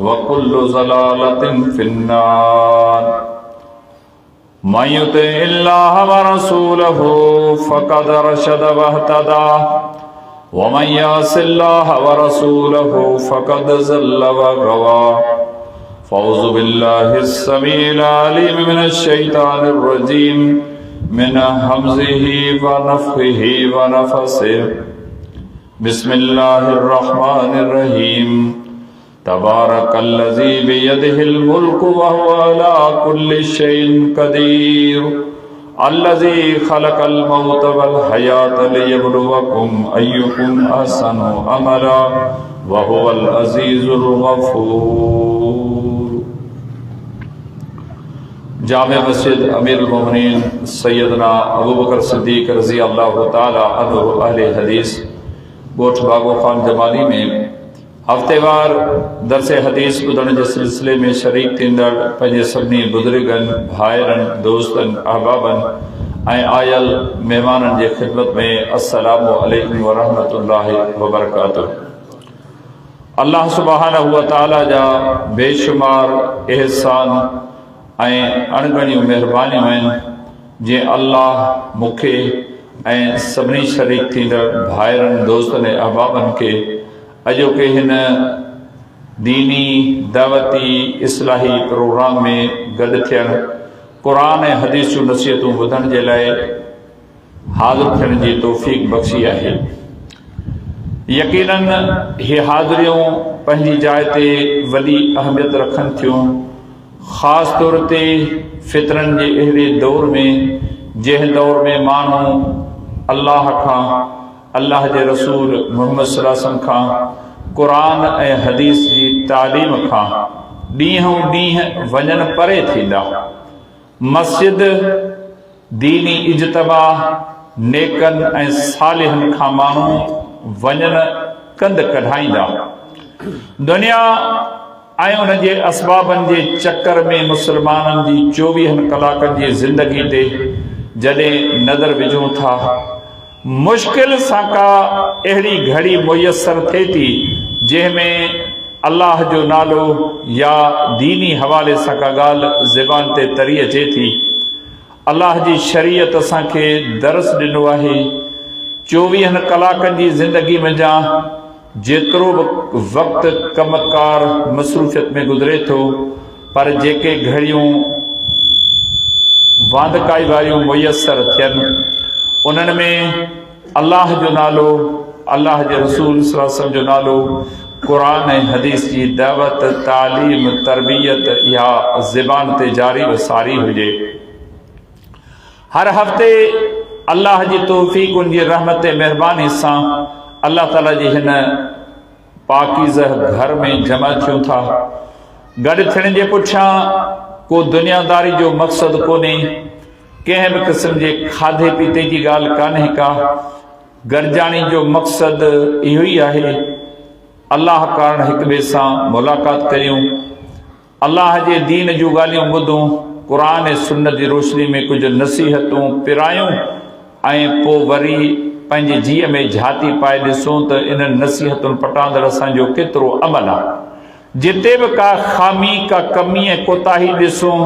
वकुल्लु ज़लालतिन फिन्नार। मन युतिइल्लाह व रसूलहु फ़क़द रशद वहतदा व मन यअसिल्लाह व रसूलहु फ़क़द ज़ल्ल व गवा। फ़अऊज़ु बिल्लाहिस समीइल अलीम मिनश शैतानिर रजीम मिन हमज़िही व नफ़्ख़िही व नफ़सिही। बिस्मिल्लाहिर रहमानिर रहीम। तबारकल्लज़ी बियदिहिल मुल्कु व हुवा अला कुल्लि शैइन क़दीर। अल्लज़ी खलक़ल मौत वल हयात लियब्लुवकुम अय्युकुम अहसनु अमला व हुवल अज़ीज़ुल गफ़ूर। जामे मस्जिद अमीरुल मोमिनीन सैयदना अबू बकर सिद्दीक़ रज़ी अल्लाह ताला अन्हु अहले हदीस गोठ बागो खान जमाली में हफ्तेवार दरस हदीस ॿुधण जे सिलसिले में शरीक थींदड़ पंहिंजे सभिनी बुज़ुर्गनि, भाइरनि, दोस्तनि, अहबाबनि ऐं आयल महिमाननि जे ख़िदमत में अस्सलामु अलैकुम व रहमतुल्लाहि व बरकातुहू। अल्लाह सुब्हानहु व तआला जा बेशुमार एहसान ऐं अणगणियूं महिरबानियूं आहिनि जीअं अल्लाह मूंखे ऐं सभिनी शरीक थींदड़ भाइरनि, दोस्तनि ऐं अहबाबनि खे अॼोके हिन दीनी दावती इस्लाही प्रोग्राम में गॾु थियण, क़ुरान ऐं हदीस जूं नसीहतूं ॿुधण जे लाइ हाज़िर थियण जी तौफ़ीक़ बख़्शी आहे। यकीनन इहे हाज़िरियूं पंहिंजी जाइ ते वॾी अहमियत रखनि थियूं, ख़ासि तौर ते फितरनि जे अहिड़े दौर में जंहिं दौर में माण्हू अल्लाह खां, अल्लाह जे रसूल मुहम्मद सल्लल्लाहु अलैहि वसल्लम खां, क़ुरान ऐं हदीस जी तालीम खां ॾींहों ॾींहुं वञनि परे थींदा। मस्जिद दीनी इज्तमा नेकनि ऐं सालिहनि खां माण्हू वञनि कंद कढाईंदा। दुनिया ऐं उन जे असबाबनि जे चकर में मुसलमाननि जी 24 कलाकनि जी ज़िंदगी ते जॾहिं नज़र विझूं था, मुश्किल सां का अहिड़ी घड़ी मुयसर थिए थी जंहिंमें अल्लाह जो नालो या दीनी हवाले सां का ॻाल्हि ज़बान ते तरी अचे थी। अल्लाह जी शरीयत असांखे दर्स ॾिनो आहे 24 कलाकनि जी ज़िंदगी में जा जेतिरो बि वक़्तु कमकार मसरूफ़ियत में गुज़रे थो, पर जेके घड़ियूं वांदकाई वारियूं मुयसर थियनि उन्हनि में अल्लाह जो नालो, अल्लाह जे रसूल सल्लल्लाहु अलैहि वसल्लम जो नालो, क़ुरान ऐं हदीस जी दावत, तालीम, तरबियत या ज़बान ते जारी व सारी हुजे। हर हफ़्ते अल्लाह जी तौफ़ीक़, उन जी रहमत महिरबानी सां अल्लाह ताला जी हिन पाकीज़ह घर में जमा थियूं था। गॾु थियण जे पुठियां को दुनियादारी जो मक़सदु कोन्हे, कंहिं बि क़िस्म जे खाधे पीते जी ॻाल्हि कान्हे का। गॾिजाणी जो मक़सदु इहो ई आहे अल्लाह कारण हिक ॿिए सां मुलाक़ात करियूं, अल्लाह जे दीन जूं ॻाल्हियूं ॿुधूं, क़ुरान ऐं सुन्नत जी रोशनी में कुझु नसीहतूं पिरायूं ऐं पोइ वरी पंहिंजे जीअ में झाती पाए ॾिसूं त इन्हनि नसीहतुनि पटांदड़ असांजो केतिरो अमल आहे। जिते बि का ख़ामी, का कमी ऐं कोताही ॾिसूं,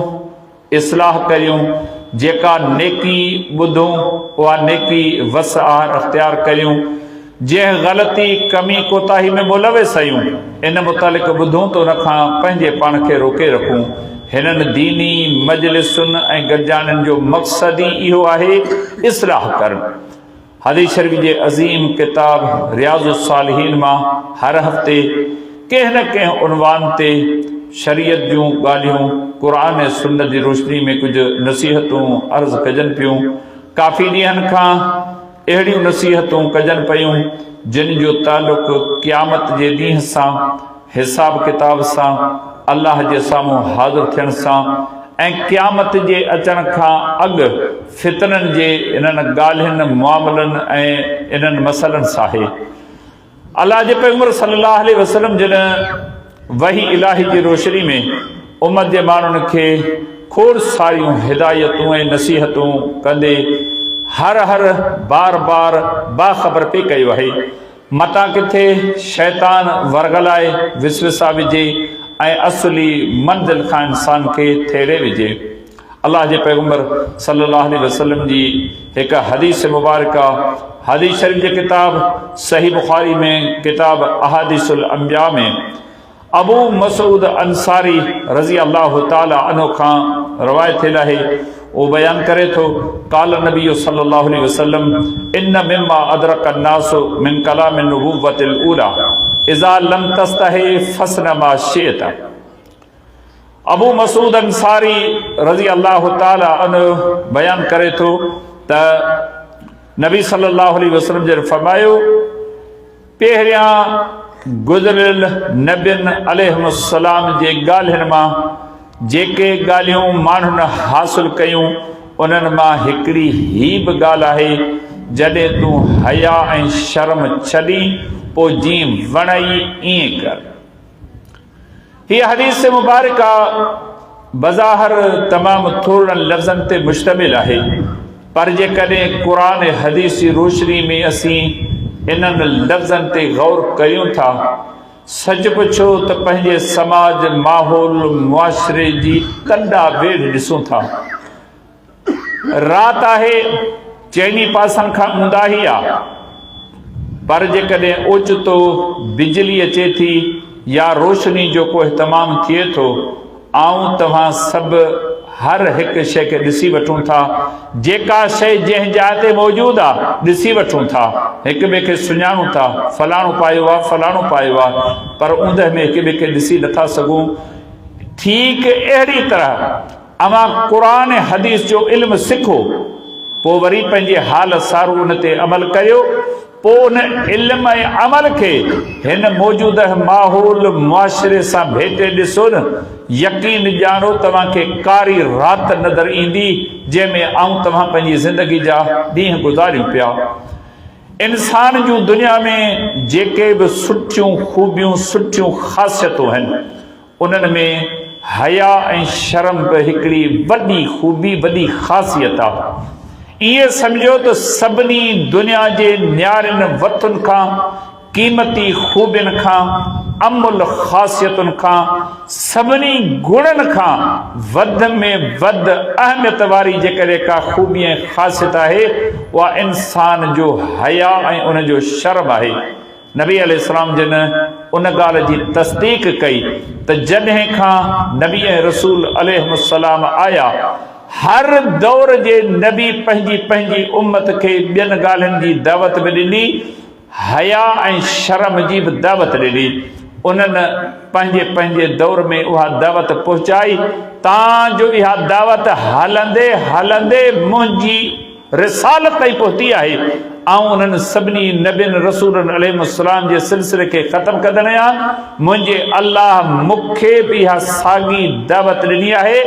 इस्लाह करियूं, जेका नेकी ॿुधूं उहा नेकी वसआर अख़्तियार करियूं, जंहिं ग़लती, कमी, कोताही में मुलविस आहियूं इन मुतालिक़ ॿुधूं त उन खां पंहिंजे पाण खे रोके रखूं। हिननि दीनी मजलिसुनि ऐं गॾिजाणियुनि जो मक़सदु ई इहो आहे इस्लाह करणु। हदीस शरीफ़ जे अज़ीम किताब रियाज़ुस सालिहीन मां हर हफ़्ते कंहिं न कंहिं उनवान ते शरीयत जूं ॻाल्हियूं, क़ुरान ऐं सुन्नत जी रोशनी में कुझु नसीहतूं अर्ज़ कजनि पियूं। काफ़ी ॾींहंनि खां अहिड़ियूं नसीहतूं कजनि पियूं जिन जो तालुक़ क़यामत जे ॾींहं सां, हिसाब किताब सां, अल्लाह जे साम्हूं हाज़िर थियण सां ऐं क़यामत जे अचण खां अॻु फितननि जे इन्हनि ॻाल्हियुनि, मामलनि ऐं इन्हनि मसइलनि सां आहे। अल्लाह जे पैगंबर सल्लल्लाहु अलैहि वसल्लम जिन वही इलाही जी रोशनी में उम्मत जे माण्हुनि खे खोड़ सारियूं हिदायतूं ऐं नसीहतूं कंदे हर बार बार बाख़बर पे कयो आहे मता किथे शैतान वरगलाए विसविसा विझे ऐं असली मंज़िल खां इंसान खे थेड़े विझे। अल्लाह जे पैगंबर सल्लल्लाहु अलैहि वसल्लम जी हिकु हदीस मुबारका, हदीस शरीफ जे किताब सही बुखारी में किताब अहादीसुल अंबिया में अबू मसूद अंसारी रज़ी अल्लाह ताला अन्हु खां रवायत थियल आहे। वो बयान करे थो, काल नबी सल्लल्लाहु अलैहि वसल्लम इन मिम्मा अदरक अन्नास मिन कलाम नुबुव्वतिल ऊला इज़ा लम तस्तही फस्न मा शिअत। अबू मसूद अंसारी रज़ी अल्लाह ताला अन्हु बयान करे थो त नबी सल्लल्लाहु अलैहि वसल्लम जे फरमायो, पहिरियां गुज़रियल नबियनि अलैहिस्सलाम जे ॻाल्हियुनि मां जेके ॻाल्हियूं माण्हुनि हासिल कयूं उन्हनि मां हिकिड़ी ही बि ॻाल्हि आहे, जॾहिं तूं हया ऐं शर्म छॾी पोइ जीअं वणई ईअं कर। हीअ हदीस मुबारका बज़ाहिर तमामु थोरनि लफ़्ज़नि ते मुश्तमिल आहे, पर जेकॾहिं क़ुरान ऐं हदीस जी रोशनी में असीं इन्हनि लफ़्ज़नि ते गौर कयूं था, सच पुछो त पंहिंजे समाज माहौल मुआशरे जी कंडा वेढ़ ॾिसूं था। राति आहे, चइनी पासनि खां ऊंदाही आहे, पर जेकॾहिं ओचितो बिजली अचे थी या रोशनी जो को इहतमाम थिए थो, आऊं तव्हां सभु हर हिकु शइ खे ॾिसी वठूं था। जेका शइ जंहिं जाइ ते मौजूदु आहे ॾिसी वठूं था, हिक ॿिए खे सुञाणूं था, फलाणो पायो आहे फलाणो पायो आहे, पर ऊंदहि में हिक ॿिए खे ॾिसी नथा सघूं। ठीक अहिड़ी तरह अवां क़ुरान ऐं हदीस जो इल्मु सिखो, पोइ वरी पंहिंजे हाल सारू उन ते अमल करियो, पोइ उन इल्म ऐं अमल खे हिन मौजूदा माहौल मुआशरे सां भेटे ॾिसो न, यकीन ॼाणो तव्हांखे कारी राति नज़र ईंदी जंहिंमें आऊं तव्हां पंहिंजी ज़िंदगी जा ॾींहं गुज़ारियूं पिया। इंसान जूं दुनिया में जेके बि सुठियूं खूबियूं सुठियूं ख़ासियतूं आहिनि, उन्हनि में हया ऐं शर्म बि हिकिड़ी वॾी खूबी वॾी ख़ासियत आहे। ईअं सम्झो त सभिनी दुनिया जे न्यारनि वतुनि खां, क़ीमती खूबियुनि खां, अमुल ख़ासियतुनि खां, सभिनी गुणनि खां वध में वध अहमियत वारी जेकॾहिं का खूबी ऐं ख़ासियत आहे, उहा इंसान जो हया ऐं उन जो शर्म आहे। नबी अलैहिस्सलाम जिन उन ॻाल्हि जी तस्दीक कई त जॾहिं खां नबी ऐं रसूल अलैहिस्सलाम आया, हर दौर जे नबी पंहिंजी पंहिंजी उम्मत खे ॿियनि ॻाल्हियुनि जी दावत बि ॾिनी, हया ऐं शर्म जी बि दावत ॾिनी। उन्हनि पंहिंजे पंहिंजे दौर में उहा दावत पहुचाई, तां इहा दावत हलंदे हलंदे मुंहिंजी रिसालत ताईं पहुती आहे। ऐं उन्हनि सभिनी नबियनि रसूलनि अलैहिस्सलाम जे सिलसिले खे ख़तमु कंदड़ आहियां। मुंहिंजे अल्लाह मूंखे बि इहा साॻी दावत ॾिनी आहे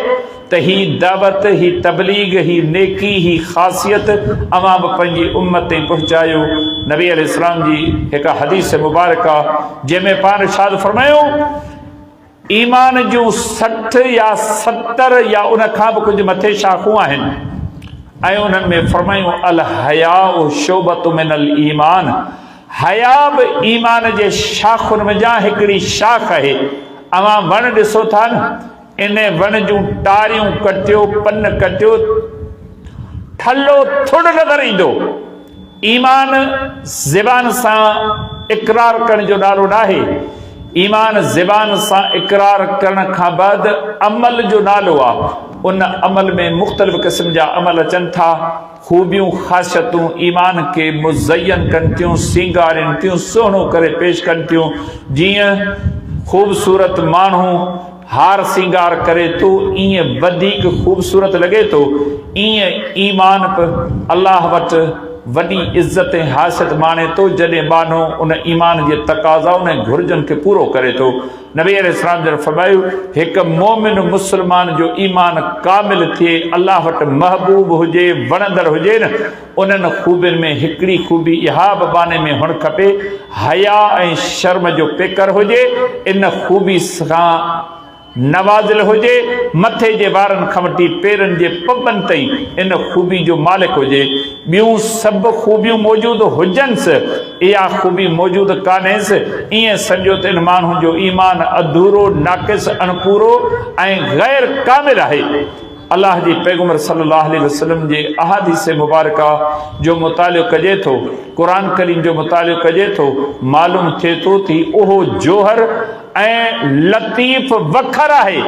त ही दावत, ही तबलीग, ही नेकी, ही ख़ासियत अवां बि पंहिंजी उम्मत ताईं पहुचायो। नबी अलैहिस्सलाम जी हिकु हदीस मुबारका जंहिंमें पाण इरशाद फरमायो, ईमान जूं 60 या 70 या उन खां बि कुझु मथे शाख़ूं आहिनि, ऐं उन्हनि में फरमायूं अल हयाउ शोबतु मिनल ईमान, हया बि ईमान जे शाख़ुनि में जा हिकिड़ी शाख़ आहे। अवां वण ॾिसो था न, इन वण जूं टारियूं कटियो, पन कटियो, ठल्लो थुड़ नज़र ईंदो। ईमान ज़बान सां इक़रार करण जो नालो न आहे, ईमान ज़बान सां इक़रार करण खां बाद अमल जो नालो आहे। उन अमल में मुख़्तलिफ़ क़िस्म जा अमल अचनि था। खूबियूं ख़ासियतूं ईमान खे मुज़यन कनि थियूं, सींगारनि थियूं, सुहिणो करे पेश कनि थियूं। जीअं ख़ूबसूरत माण्हू हार सींगार करे थो, ईअं वधीक ख़ूबसूरत लॻे थो, ईअं ईमान बि अल्लाह वटि वॾी इज़त ऐं हासियत माणे थो जॾहिं माण्हू उन ईमान जे तक़ाज़ा उन घुर्जनि खे पूरो करे थो। नबी अलैहिस्सलाम जन फरमायो, हिकु मोमिन मुस्लमान जो ईमान कामिल थिए, अल्लाह वटि महबूब हुजे, वणंदड़ हुजे न, उन्हनि खूबियुनि में हिकिड़ी खूबी इहा बि बाने में हुअणु खपे, हया ऐं शर्म जो पेकर हुजे। इन खूबी सां नवाज़िल हुजे, मथे जे वारनि खां वठी पेरनि जे पॿनि ताईं इन ख़ूबी जो मालिक हुजे। ॿियूं सभु ख़ूबियूं मौजूदु हुजनिसि, इहा ख़ूबी मौजूदु कान्हेसि, ईअं सम्झो त इन माण्हू जो ईमान अधूरो, नाक़िस, अणपूरो ऐं गैर कामिल आहे। अल्लाह जी पैगम्बर सल्लल्लाहु अलैहि वसल्लम जे अहादीस मुबारका जो मुतालियो कजे थो, क़ुरान करीम जो मुतालियो कजे थो, मालूम थिए थो थी उहो जोहर ऐं लतीफ़ वखर आहे,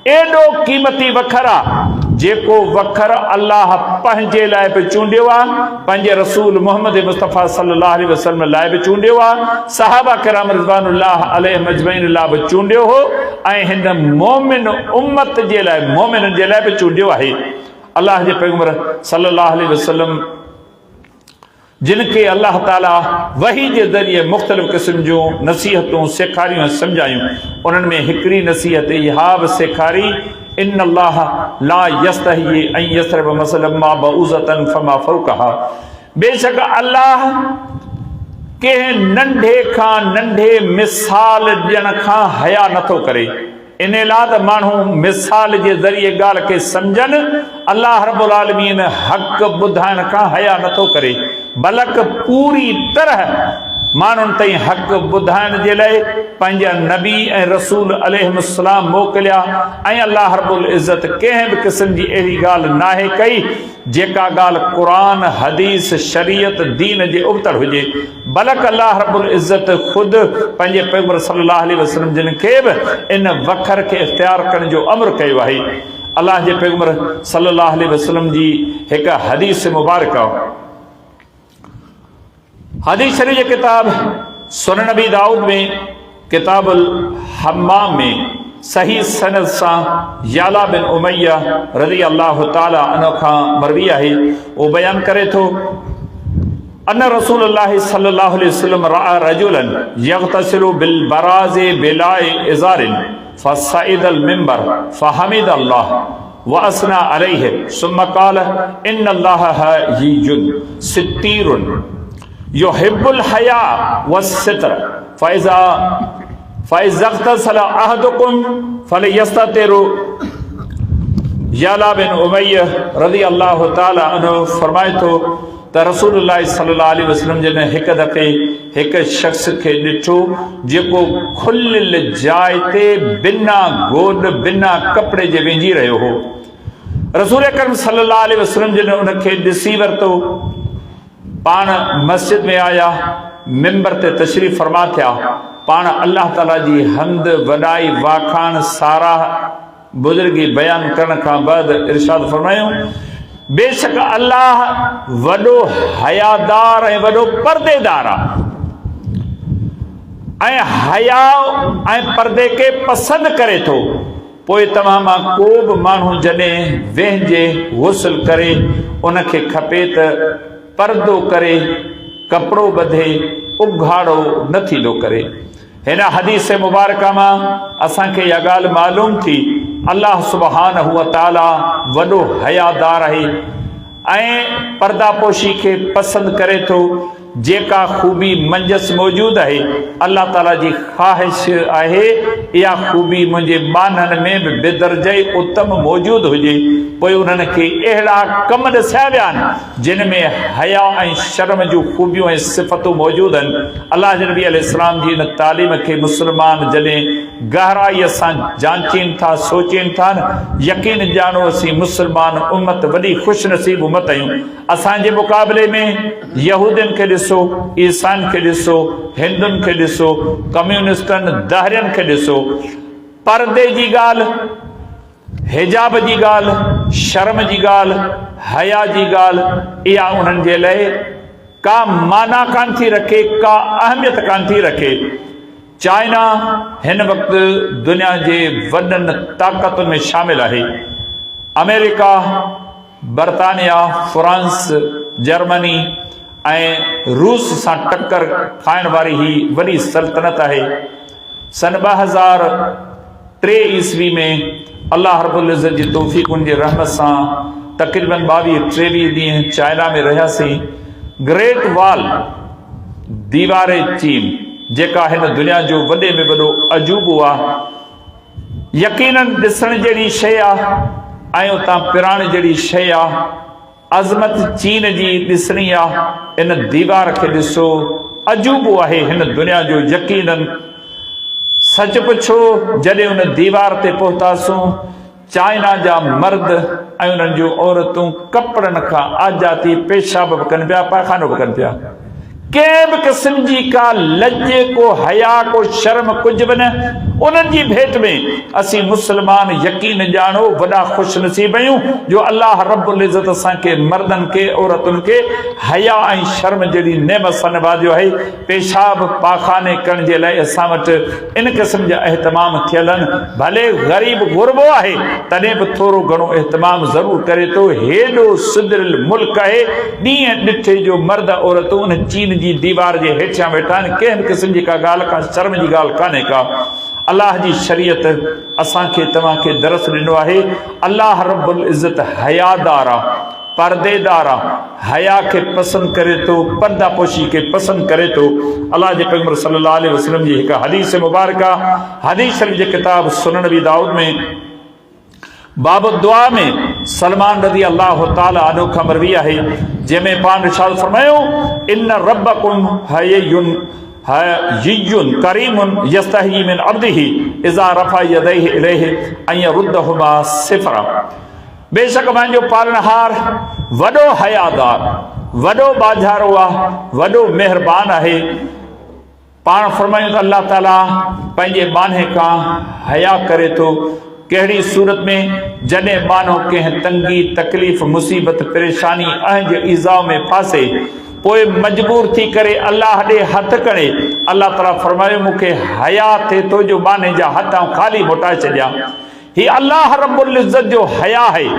एॾो क़ीमती वखर आहे जेको वखर अल्लाह पंहिंजे लाइ बि चूंडियो आहे, पंहिंजे रसूल मुहम्मद मुस्तफ़ा सल्लल्लाहु अलैहि वसल्लम लाइ बि चूंडियो आहे, सहाबा किराम रिज़वानुल्लाह अलैहिम अजमईन लाइ बि चूंडियो हो ऐं हिन मोमिन उम्मत जे लाइ, मोमिननि जे लाइ बि चूंडियो आहे। अल्लाह जे पैगम्बर सल्लल्लाहु अलैहि वसल्लम जिन खे अल्लाह ताला वही जे ज़रिए मुख़्तलिफ़ क़िस्म जूं नसीहतूं सेखारियूं ऐं सम्झायूं, उन्हनि में हिकिड़ी नसीहत इहा बि सेखारी, इन अल्लाह ला यस्तही अन यसरिब मसलन मा बऊज़तन फमा फौक़हा, बेशक अल्लाह कंहिं नंढे खां नंढे मिसाल ॾियण खां हया नथो करे। इन लाइ त माण्हू मिसाल जे ज़रिए ॻाल्हि खे सम्झनि, अल्लाह रब्बुल आलमीन हक़ ॿुधाइण खां हया नथो करे, बल्कि पूरी तरह माण्हुनि ताईं हक़ ॿुधाइण जे लाइ पंहिंजा नबी ऐं रसूल अलैहिस्सलाम मोकिलिया, ऐं अल्लाह रब्बुल इज़्ज़त कंहिं बि क़िस्म जी अहिड़ी ॻाल्हि नाहे कई जेका ॻाल्हि क़ुरान, हदीस, शरीयत, दीन जे उबतड़ हुजे, बल्कि अल्लाह रब्बुल इज़्ज़त ख़ुदि पंहिंजे पैगम्बर सल्लल्लाहु अलैहि वसल्लम जिन खे बि इन वखर खे इख़्तियार करण जो अमर कयो आहे। अल्लाह जे पैगम्बर सल्लल्लाहु अलैहि वसल्लम जी हिकु हदीस मुबारक, हदीस शरीफ जे किताब सुनन नबी दाऊद में, किताबुल हम्माम में सही सनद सां याला बिन उमैया रज़ी अल्लाह ताला अन्हु खां मरवी आहे, वो बयान करे थो, अन रसूलुल्लाह सल्लल्लाहु अलैहि वसल्लम रआ रजुलन यग़तसिलु बिल बराज़ि बिलाए इज़ारिन फसइदल मिंबर फहमिद अल्लाह व असना अलैहि सुम्मा क़ाल इन्नल्लाह हय्युन सित्तीरुन युहिब्बुल हया वस्सित्र फ़इज़ा इग़तसल अहदुकुम फलयस्ततिरु। याला बिन उमैया रज़ी अल्लाह ताला अन्हु फरमाए थो त रसूलुल्लाह सल्लल्लाहु अलैहि वसल्लम जन हिकु दफ़े हिकु शख़्स खे ॾिठो जेको खुलियल जाइ ते बिना गोॾ, बिना कपिड़े जे विझी रहियो हो। रसूल अकरम सल्लल्लाहु अलैहि वसल्लम जन उनखे ॾिसी वरितो, पाण मस्जिद में आया, मिंबर ते तशरीफ़ फरमा थिया, पाण अल्लाह ताला जी हम्द, वॾाई, वाखाण, साराह, बुज़ुर्गी बयान करण खां बाद इरशाद फरमायूं, बेशक अल्लाह वॾो हयादार ऐं वॾो पर्देदार आहे ऐं हया ऐं पर्दे खे पसंदि करे थो। पोइ तव्हां मां को बि माण्हू जॾहिं वेहिजे, गुस्ल करे, उनखे खपे त पर्दो करे, कपिड़ो ॿधे, उघाड़ो न थींदो करे। हिन हदीस मुबारका मां असांखे इहा ॻाल्हि मालूम थी, अल्लाह सुब्हानहु व तआला वॾो हयादार आहे ऐं पर्दापोशी खे पसंदि करे थो। जेका ख़ूबी मंजस मौजूदु आहे, अल्लाह ताला जी ख़्वाहिश आहे इहा ख़ूबी मुंहिंजे ॿाननि में बि बेदर्जे उत्तम मौजूदु हुजे। पोइ उन्हनि खे अहिड़ा कम ॾसिया विया आहिनि जिन में हया ऐं शर्म जूं ख़ूबियूं ऐं सिफ़तूं मौजूदु आहिनि। अल्लाह जे नबी अलैहिस्सलाम जी इन तालीम खे मुस्लमान जॾहिं गहराईअ सां जांचीनि था, सोचीनि था न, यकीन ॼाणो असीं मुस्लमान उम्मत वॾी ख़ुशि नसीब उम्मत आहियूं। असांजे मुक़ाबले में यहूदियुनि खे ॾिसो, ईसाइनि खे ॾिसो, हिंदुनि खे ॾिसो, कम्यूनिस्टनि, दहरियनि खे ॾिसो, पर्दे जी ॻाल्हि, हिजाब जी ॻाल्हि, शर्म जी ॻाल्हि, हया जी ॻाल्हि, इहा उन्हनि जे लाइ का माना कान थी रखे, का अहमियत कान थी रखे। चाइना हिन वक़्तु दुनिया जे वॾनि ताक़तुनि में शामिल आहे। अमेरिका, बर्तानिया, फ्रांस, जर्मनी ऐं रूस सां टक्कर खाइण वारी ही वॾी सल्तनत आहे। सन 2003 ईस्वी में अल्लाह रब्बुल इज़्ज़त जी तौफ़ीक़ उन जी रहमत सां तक़रीबन 22-23 ॾींहं चाइना में रहियासीं। ग्रेट वॉल, दीवार चीन, जेका हिन दुनिया जो वॾे में वॾो अजूबो आहे, यकीनन ॾिसण जहिड़ी शइ आहे ऐं उतां पिराण जहिड़ी शइ आहे। अज़मत चीन जी ॾिसणी आहे। इन दीवार खे ॾिसो, अजूबो आहे हिन दुनिया जो। यकीनन सच पुछो, जॾहिं उन दीवार ते पहुतासूं, चाइना जा मर्द ऐं उन्हनि जूं औरतूं कपिड़नि खां आजाती पेशाब बि कनि पिया, पायखानो बि कनि पिया। कंहिं बि क़िस्म जी का लज, को हया, को शर्म कुझु बि न। उन्हनि जी भेट में असीं मुस्लमान यकीन ॼाणो वॾा ख़ुशि नसीब आहियूं जो अल्लाह रब्बुल इज़्ज़त असांखे मर्दनि खे, औरतुनि खे हया ऐं शर्म जहिड़ी नेमत सां नवाज़ियो आहे। पेशाब पाखाने करण जे लाइ असां वटि इन क़िस्म जा एहतमाम थियल आहिनि। भले ग़रीब गुरबो आहे, तॾहिं बि थोरो घणो एहतमाम ज़रूरु करे थो। हेॾो सुधरियल मुल्क आहे, ॾींहं ॾिठे जो मर्द औरतूं उन चीन जी दीवार जे हेठियां वेठा आहिनि। कंहिं बि क़िस्म जी का ॻाल्हि का शर्म जी ॻाल्हि कान्हे का। अल्लाह जी शरीयत असांखे तव्हांखे दरस ॾिनो आहे। अल्लाह रब्बुल इज़्ज़त हयादार आहे, परदेदार आहे, हया खे पसंदि करे थो, पर्दापोशी खे पसंदि करे थो। अल्लाह जे पैगंबर सल्लल्लाहु अलैहि वसल्लम जी हिकु हदीस मुबारका, हदीस शरीफ जे किताब सुनन नबी दाऊद में बाब दुआ में सलमान रज़ी अल्लाह ताला अन्हु खां मरवी आहे, जंहिंमें पाण इरशाद फरमायो, इन रब्बकुम हय्युन हय्युन करीमुन यस्तही मिन अब्दिही इज़ा रफ़ा यदैहि इलैहि अन यरुद्दहुमा सिफ़रा। बेशक मुंहिंजो पालनहार वॾो हयादार, वॾो बाझारो आहे, वॾो महिरबान आहे। पाण फरमायूं त अल्लाह ताला पंहिंजे बाने खां हया करे थो। कहिड़ी सूरत में? जॾहिं मानो कंहिं तंगी, तकलीफ़, मुसीबत, परेशानी, अहंज, ईज़ा में फासे, पोइ मजबूर थी करे अल्लाह ॾे हथ करे, अल्लाह ताला फरमायो मूंखे हया थिए थो जो बाने जा हथ आऊं ख़ाली मोटाए छॾियां। ही अल्लाह रब्बुल इज़्ज़त जो हया आहे,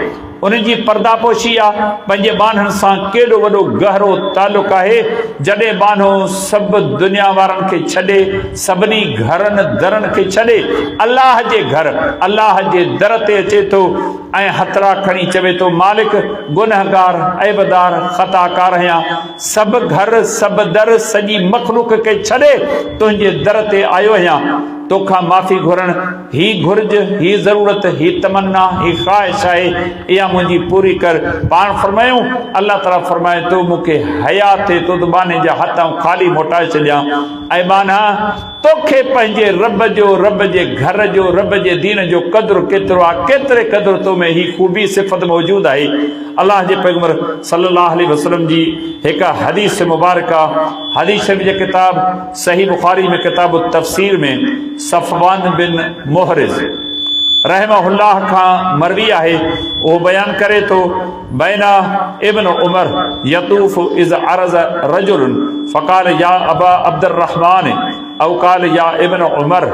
उनजी पर्दापोशी आहे। पंहिंजे बाननि सां केॾो वॾो गहरो तालुक़ आहे। जॾहिं बानो सभु दुनिया वारनि खे छॾे, सभिनी घरनि दरनि खे छॾे अल्लाह जे घर, अल्लाह जे दर ते अचे थो ऐं हथरा खणी चवे थो, मालिक गुनहगार, ऐबदार, ख़ताकार आहियां। सभु घर, सभु दर, सॼी मख़लूक खे छॾे तुंहिंजे दर ते आयो आहियां। तोखां माफ़ी घुरण, ही घुर्ज, ही ज़रूरत, ही तमन्ना, ही ख़्वाहिश आहे, इहा मुंहिंजी पूरी कर। पाण फरमायूं, अल्लाह ताला फरमाए थो मूंखे हया थिए थो त बाने जा हथ आऊं ख़ाली मोटाए छॾियां। ऐं बाना तोखे पंहिंजे रब जो, रब जे घर जो, रब जे दीन जो क़द्र केतिरो आहे, केतिरे क़द्र तो में ही ख़ूबी सिफ़त मौजूद आहे। अल्लाह जे पैगंबर सल्लल्लाहु अलैहि वसल्लम जी हिकु हदीस मुबारका, हदीस शरीफ जे किताब सही बुखारी में किताब तफ़सीर में सफ़वान बिन मुहरिज़ रहमहुल्लाह खां मरवी आहे। वो बयान करे तो, बैना इब्न उमर यतूफ इज़ अरज़ रजुल फ़क़ाल या अबा अब्दुर्रहमान औ क़ाल या इब्न उमर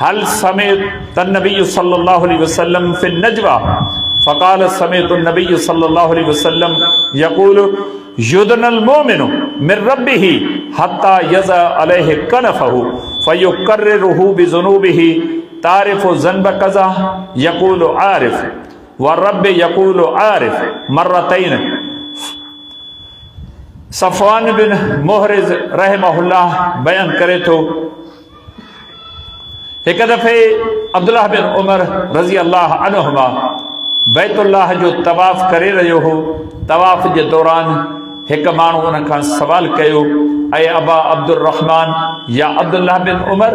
हल समेत नबी सल्लल्लाहु अलैहि वसल्लम फ़िन नजवा फ़क़ाल समेत नबी सल्लल्लाहु अलैहि वसल्लम यक़ूल युदनल मोमिनु मिन रब्बिही हत्ता यज़ा अलैहि कनफ़हु फ़युक़र्रिरुहु बिज़ुनूबिही तारिफ़ु ज़न्ब कज़ा यक़ूलु आरिफ़ व रब्बि यक़ूलु आरिफ़ मर्रतैन। सफ़वान बिन मुहरिज़ रहमहुल्लाह बयान करे थो, हिक दफ़े अब्दुल्लाह बिन उमर रज़ी अल्लाह अन्हुमा बैतुल्लाह जो तवाफ़ करे रहियो हो। तवाफ़ जे दौरान हिकु माण्हू उन खां सवाल कयो, ऐं अबा अब्दुर्रहमान या अब्दुल्लाह बिन उमर,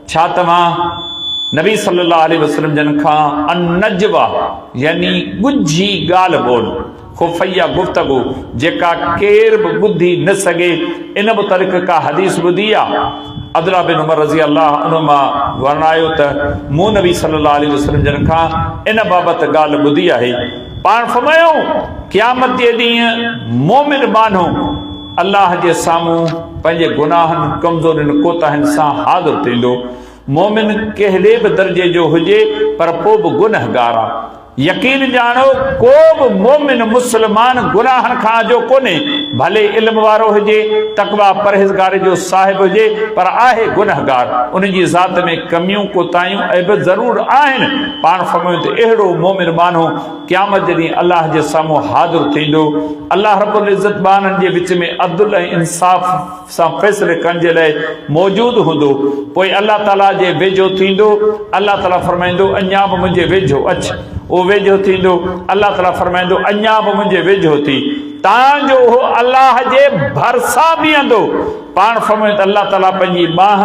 छा तव्हां नबी सल्लल्लाहु अलैहि वसल्लम जन खां अन-नजवा यानी ॻुझी ॻाल्हि ॿोल, खुफ़िया गुफ़्तगू जेका केर बि ॿुधी न सघे, इन मुतलिक़ का हदीस ॿुधी आहे? अब्दुल्लाह बिन उमर रज़ी अल्लाह अन्हुमा वर्णायो त मूं नबी सल्लल्लाहु अलैहि वसल्लम जन खां इन बाबति ॻाल्हि ॿुधी आहे। पाण फरमायो, क़यामत जे ॾींहुं मोमिन माण्हू अल्लाह जे साम्हूं पंहिंजे गुनाहनि, कमज़ोरियुनि, कोताहिनि सां हाज़िर थींदो। मोमिन कहिड़े बि दर्जे जो हुजे पर पोइ बि गुनहगार आहे। यकीन जानो को भी मोमिन मुसलमान गुनाहन खां जो कोने, भले इल्म वारो हुजे, तकवा परहेज़गार जो साहिब हुजे, पर आहे गुनहगार, उन जी ज़ात में कमियूं कोताहियूं ऐब ज़रूर आहिनि। पाण फरमायो त अहिड़ो मोमिन माण्हू क़यामत जे ॾींहुं अल्लाह जे साम्हूं हाज़िर थींदो। अल्लाह रब्बुल इज़्ज़त बाननि जे विच में अदल ऐं इंसाफ़ सां फ़ैसिले करण जे लाइ मौजूदु हूंदो। पोइ अल्लाह ताला जे वेझो थींदो। अल्लाह ताला फरमाईंदो अञा बि मुंहिंजे वेझो अच, उहो वेझो थींदो। अल्लाह ताला फरमाईंदो अञा बि मुंहिंजे वेझो थी, तांजो उहो अल्लाह जे भरिसां बीहंदो। पाण फरमायो त अल्लाह ताला पंहिंजी बाह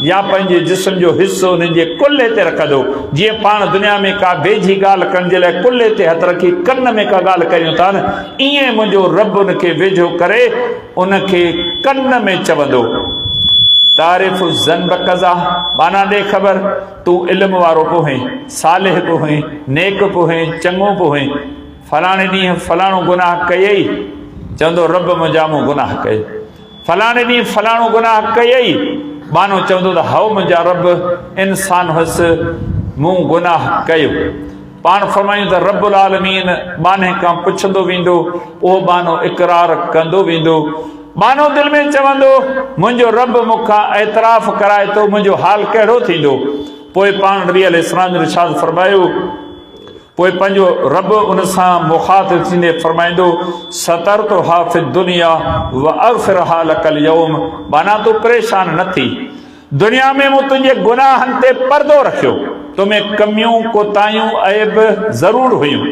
या पंहिंजे जिस्म जो हिस्सो उन्हनि जे कुल्हे ते रखंदो। जीअं पाण दुनिया में का वेझी ॻाल्हि करण जे लाइ कुल्हे ते हथ रखी कन में का ॻाल्हि कयूं था न, ईअं मुंहिंजो रब उनखे वेझो करे उनखे कन में चवंदो। तारीफ़ ज़नब कज़ा, माना ॾे ख़बर तूं इल्म वारो पोइ सालिह पोइ नेक पोइ चङो पोइ फलाणे ॾींहुं फलाणो गुनाह कयई, चवंदो रब मुंहिंजा मूं गुनाह कयो। फलाणे ॾींहुं फलाणो गुनाह कयई, मानो चवंदो त हओ मुंहिंजा रब इंसान हुअसि, मूं गुनाह कयो। पाण फरमायूं त रब्बुल आलमीन बाने खां पुछंदो वेंदो, उहो बानो इक़रार कंदो वेंदो। बानो दिल में चवंदो मुंहिंजो रब मूंखां एतराफ़ कराए थो, मुंहिंजो हाल कहिड़ो थींदो। पोइ पाण नबी अलैहिस्सलाम जो इरशाद फरमायो, पोइ पंहिंजो रब उन सां मुखातिब थींदे फरमाईंदो सतरतुहा फि दुनिया व अग़फ़िरहा लकल यौम, माना तूं परेशान न थी, दुनिया में मूं तुंहिंजे गुनाहनि ते पर्दो रखियो, तुम्हें कमियूं कोताहियूं ऐब ज़रूर हुयूं,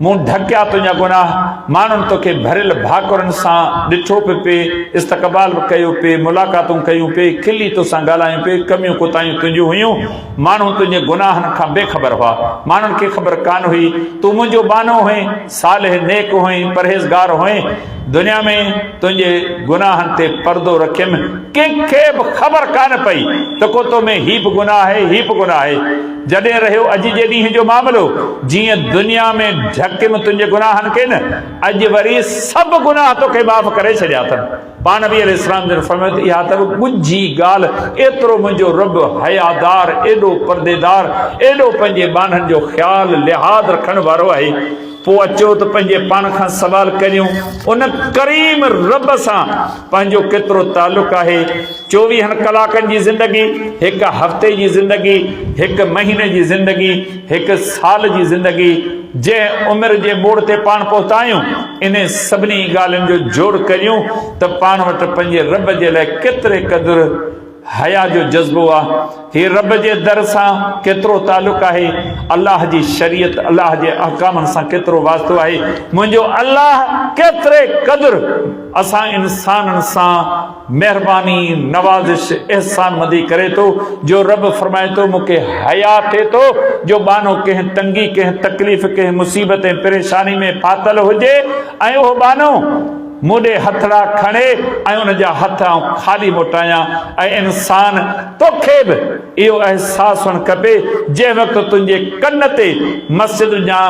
मूं ढकिया तुंहिंजा गुनाह, माण्हुनि तोखे भरियल भाकुरनि सां ॾिठो पिए, इस्तक़बाल बि कयो पिए, मुलाक़ातूं कयूं पिए, खिली तोसां ॻाल्हायूं पिए, कमियूं कोताहियूं तुंहिंजियूं हुयूं, माण्हू तुंहिंजे गुनाहनि खां बेख़बर हुआ, माण्हुनि खे ख़बर कान हुई तूं मुंहिंजो बानो हुई, सालिह नेक हुई, परहेज़गार हुई। दुनिया में तुंहिंजे गुनाहनि ते पर्दो रखियमि, कंहिंखे बि ख़बर कान पई त को तो में हीउ बि गुनाह आहे, हीउ बि गुनाह आहे। जॾहिं रहियो अॼु जे ॾींहं जो मामिलो, जीअं दुनिया में ढकियमि तुंहिंजे गुनाहनि खे न, अॼु वरी सभु गुनाह तोखे माफ़ करे छॾिया अथनि। पाण नबी अलैहिस्सलाम जन फरमायो त इहा त ॻुझी ॻाल्हि, एतिरो मुंहिंजो रब हयादार, एॾो परदेदार, एॾो पंहिंजे बाननि जो ख़्यालु लिहाज़ रखण वारो आहे। पोइ अचो त पंहिंजे पाण खां सवाल करियूं उन करीम रब सां पंहिंजो केतिरो तालुक़ आहे। 24 कलाकनि जी ज़िंदगी, हिकु हफ़्ते जी ज़िंदगी, हिकु महीने जी ज़िंदगी, हिकु साल जी ज़िंदगी, जंहिं उमिरि जे मोड़ ते पाण पहुता आहियूं, इन सभिनी ॻाल्हियुनि जो जोड़ करियूं त पाण वटि पंहिंजे रब जे लाइ केतिरे क़दुरु हया जो जज़्बो आहे। हीअ रब जे दर सां केतिरो तालुक़ आहे, अल्लाह जी शरीयत, अल्लाह जे अहकामनि सां केतिरो वास्तो आहे। मुंहिंजो अल्लाह केतिरे क़दुरु असां इंसाननि सां महिरबानी, नवाज़िश, एहसान मदी करे थो, जो रब फरमाए थो मूंखे हया थिए थो जो बानो कंहिं तंगी, कंहिं तकलीफ़, कंहिं मुसीबत ऐं परेशानी में फाथल हुजे ऐं उहो बानो मूंॾे हथड़ा खणे ऐं उनजा हथ आउं ख़ाली मोटायां। ऐं इंसान तोखे बि इहो अहसासु हुअणु खपे, जंहिं वक़्तु तुंहिंजे कन ते मस्जिद जा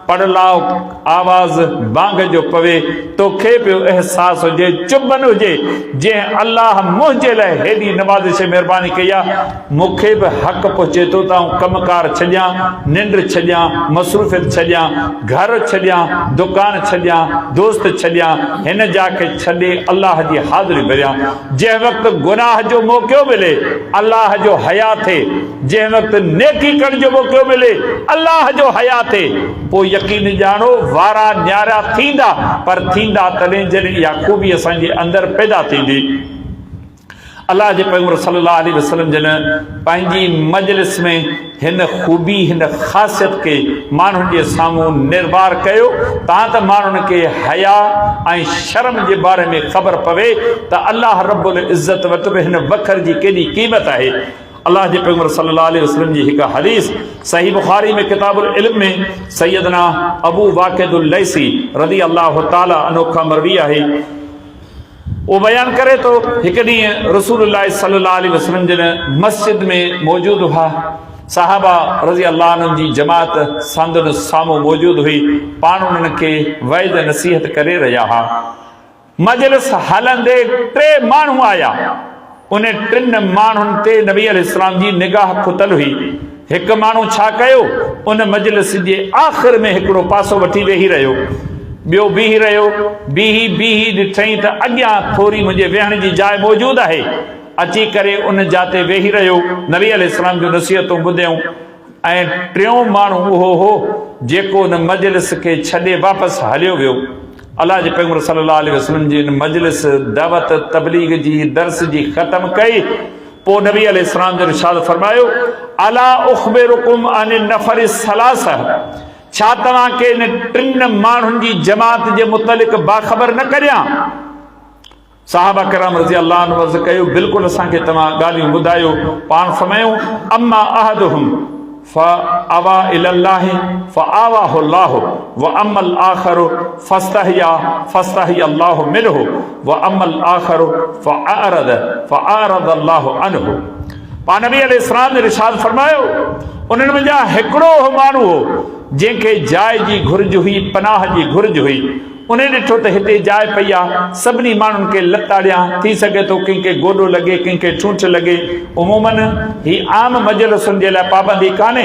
पड़लाव आवाज़ बांग जो पवे, तोखे बि अहसासु हुजे, चुभन हुजे, जंहिं अल्लाह मुंहिंजे लाइ हेॾी नवाज़िश महिरबानी कई आहे, मूंखे बि हक़ पहुचे थो त आउं कमकार छॾियां, निंड छॾियां, मसरूफ़ियत छॾियां, घर छॾियां, दुकान छॾियां, दोस्त छॾियां, हिन जाके छॾे अल्लाह जी हाज़िरी भरियां। जंहिं वक़्तु गुनाह जो मौक़ो मिले अल्लाह जो हया थे, जंहिं वक़्तु नेकी करण जो मौक़ो मिले अल्लाह जो हया थे, पोइ यकीन ॼाणो वारा न्यारा थींदा, पर थींदा तॾहिं जॾहिं इहा ख़ूबी असांजे अंदरि पैदा थींदी। अल्लाह जे पैगंबर सल्लल्लाहु अलैहि वसल्लम जन पंहिंजी मजलिस में हिन ख़ूबी, हिन ख़ासियत खे माण्हुनि जे साम्हूं निर्वार कयो, तां त माण्हुनि खे हया ऐं शर्म जे बारे में ख़बर पवे त अल्लाह रब्बुल इज़्ज़त वटि बि हिन वखर जी केॾी क़ीमत आहे। अल्लाह जे पैगंबर सल्लल्लाहु अलैहि वसल्लम जी हिकु हदीस सही बुखारी में किताबुल इल्म में सैयदना अबू वाक़िदुल लैसी रज़ी अल्लाह ताला अन्हु खां मरवी आहे। वो बयान करे तो हिकु ॾींहुं रसूलुल्लाह सल्लल्लाहु अलैहि वसल्लम जन मस्जिद में मौजूदु हुआ, साहबा रज़ी अल्लाह अन्हुम जी जमात संदन साम्हूं मौजूदु हुई, पाण उन्हनि खे वैद नसीहत करे रहिया हुआ। मजलिस हलंदे 3 माण्हू आया, उन 3 माण्हुनि ते नबी अलैहिस्सलाम जी निगाह खुतल हुई। हिकु माण्हू छा कयो, उन मजलिस जे आख़िर में हिकिड़ो पासो वठी वेही रहियो, ॿियो बीही रहियो, बीही ॾिठईं त अॻियां थोरी मुंहिंजे वेहण जी जाइ मौजूदु आहे। अची करे उन जाते वेही रहियो, नबी अलैहिस्सलाम जूं नसीहतूं ॿुधियूं। ऐं टियों माण्हू उहो हो जेको उन मजलिस खे छॾे वापसि हलियो वियो। अलाह जे पैगंबर सल्लल्लाहु अलैहि वसल्लम जी मजलिस दावत तबलीग जी दर्स जी ख़त्म कई। पोइ नबी अलैहिस्सलाम जो इरशाद फरमायो, अला उख़बिरुकुम अनिन नफ़रि सलासा, छा तव्हांखे इन टिनि माण्हुनि जी जमात जे मुतलिक़ बाख़बर न करियां? साहबा किराम रज़ी अल्लाह अन्हु अर्ज़ कयो, बिल्कुलु असांखे तव्हां ॻाल्हियूं ॿुधायो। पाण फरमायूं, अम्मा अहदुहुम फअवा इलल्लाहि फआवाहु अल्लाहु व अम्मल आख़िरु फस्तहिया अल्लाहु मिन्हु व अम्मल आख़िरु फअरद अल्लाहु अन्हु। पाण नबी अलैहिस्सलाम ने इरशाद फरमायो, उन्हनि मंझां हिकिड़ो माण्हू हो जंहिंखे जाइ जी घुर्ज हुई, पनाह जी घुर्ज हुई। उन ॾिठो त हिते जाइ पई आहे, सभिनी माण्हुनि खे लताड़ियां, थी सघे थो कंहिंखे गोॾो लॻे, कंहिंखे ठूठ लॻे। उमूमन ही आम मजलिसुनि जे लाइ पाबंदी कान्हे,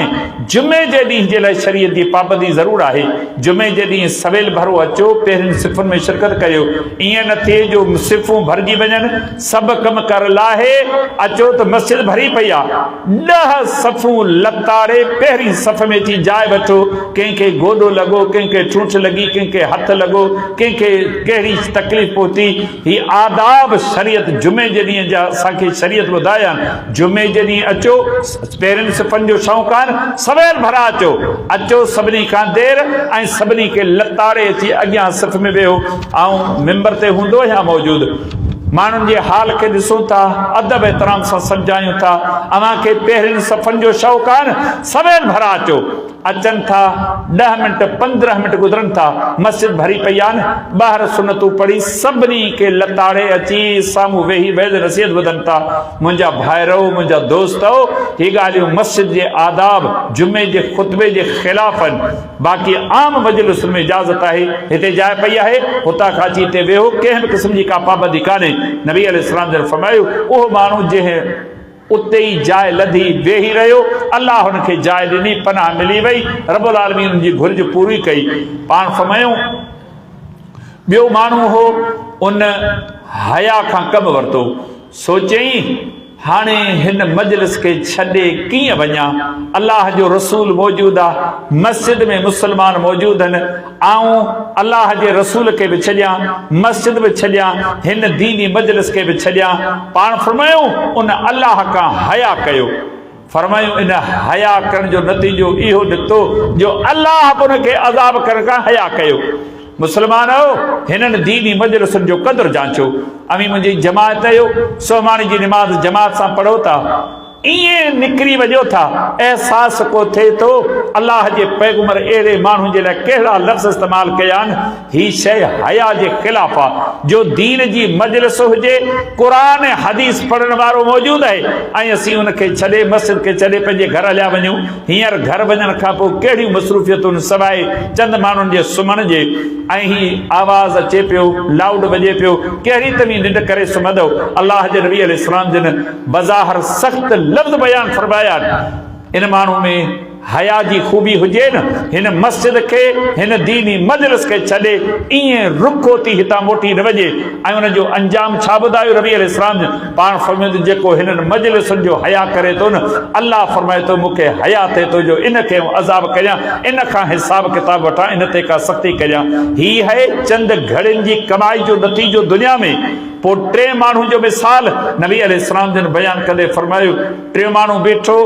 जुमे जे ॾींहं जे लाइ शरीयत जी पाबंदी ज़रूरु आहे। जुमे जे ॾींहुं सवेल भरो अचो, पहिरियुनि सिफ़ुनि में शिरकत कयो। ईअं न थिए जो सिफ़ूं भरिजी वञनि, सभु कम कर लाहे अचो त मस्जिद भरी पई आहे, 10 सफ़ूं लताड़े पहिरीं सफ़ में अची जाइ वठो। कंहिंखे गोॾो लॻो, कंहिंखे ठूठ लॻी, कंहिंखे हथ लॻो, कंहिंखे कहिड़ी तकलीफ़ पहुती। ही आदाब शरीयत जुमे जे ॾींहं जा असांखे शरीयत ॿुधाया। जुमे जे ॾींहुं अचो, पहिरियुनि सिफ़नि जो शौक़ान, सवेल भरा अचो सभिनी खां देर, ऐं सभिनी खे लताड़े अची अॻियां सिफ़ में वेहो। ऐं मिंबर ते हूंदो या मौजूदु, माण्हुनि जे हाल खे ॾिसूं था, अदब एतिराम सां सम्झायूं था। अव्हांखे पहिरियुनि सफ़नि जो शौक़ान, सवेल भरा अचो। अचनि था 10 मिंट 15 मिंट गुज़रनि था, मस्जिद भरी पई आहे न, ॿाहिरि सुनतूं पढ़ी सभिनी खे लताड़े अची साम्हूं वेही वैद नसीहत ॿुधनि था। मुंहिंजा भाइरो, मुंहिंजा दोस्तो, ही ॻाल्हियूं मस्जिद जे आदाब, जुमे जे ख़ुतबे जे ख़िलाफ़ आहिनि। बाक़ी आम मजलिसुनि में इजाज़त आहे, हिते जाइ पई आहे, हुतां खां अची हिते वेहो, कंहिं बि क़िस्म जी का पाबंदी कान्हे। नबी अलैहिस्सलाम जन फरमायो, उहो माण्हू जंहिं उते ई जाइ लधी वेही रहियो, अल्लाह हुनखे जाइ ॾिनी, पनाह मिली वई, रब्बुल आलमीन हुन जी घुर्ज पूरी कई। पाण फरमायूं, ॿियो माण्हू हो, उन हया खां कमु वरितो। सोचई, हाणे हिन मजलिस खे छॾे कीअं वञा? अल्लाह जो रसूल मौजूदु आहे, मस्जिद में मुस्लमान मौजूदु आहिनि, ऐं अल्लाह जे रसूल खे बि छॾियां, मस्जिद बि छॾियां, हिन दीनी मजलिस खे बि छॾियां। पाण फरमायूं, उन अल्लाह खां हया कयो। फरमायूं, इन हया करण जो नतीजो इहो निकितो जो अल्लाह बि उनखे अज़ाब करण खां हया कयो। मुस्लमान आहियो, हिननि दीनी मजलिसुनि जो क़दुरु जांचो। अमी मुंहिंजी जमात आहियो, सोमाणी जी निमाज़ जमात सां पढ़ो था, ईअं निकिरी वञो था, अहसास को थिए थो अल्लाह जे पैगंबर अहिड़े माण्हू जे लाइ कहिड़ा लफ़्ज़ इस्तेमालु कया आहिनि। ही शइ हया जे ख़िलाफ़ आहे। जो दीन जी मजलिस हुजे, क़ुरान ऐं हदीस पढ़ण वारो मौजूदु आहे, ऐं असीं उनखे छॾे, मस्जिद खे छॾे पंहिंजे घर हलिया वञूं। हींअर घर वञण खां पोइ कहिड़ियूं मसरूफ़ियतुनि सवाइ चंद माण्हुनि जे सुम्हण जे, ऐं ही आवाज़ अचे पियो, लाउड वॼे पियो, कहिड़ी तव्हीं निंड करे सुम्हंदो? अल्लाह जे नबी अलैहिस्सलाम जन बज़ाहिर सख़्त लफ़्ज़ बयान फरमाया। इन माण्हू में हया जी खूबी हुजे न, हिन मस्जिद खे, हिन दीनी मजलिस खे छॾे ईअं रुखो थी हितां मोटी न वञे। ऐं उन जो अंजाम छा ॿुधायो नबी अलैहिस्सलाम जन? पाण फरमायो, जेको हिननि मजलिसुनि जो हया करे थो न, अल्लाह फरमाए थो मूंखे हया थिए थो जो इनखे अज़ाब कयां, इन खां हिसाब किताब वठां, इन ते का सख़्ती कयां। ही है चंद घड़ियुनि जी कमाई जो नतीजो दुनिया में। पोइ 3 माण्हू जो मिसाल नबी अलैहिस्सलाम जन बयान कंदे फरमायो, 3 माण्हू बीठो,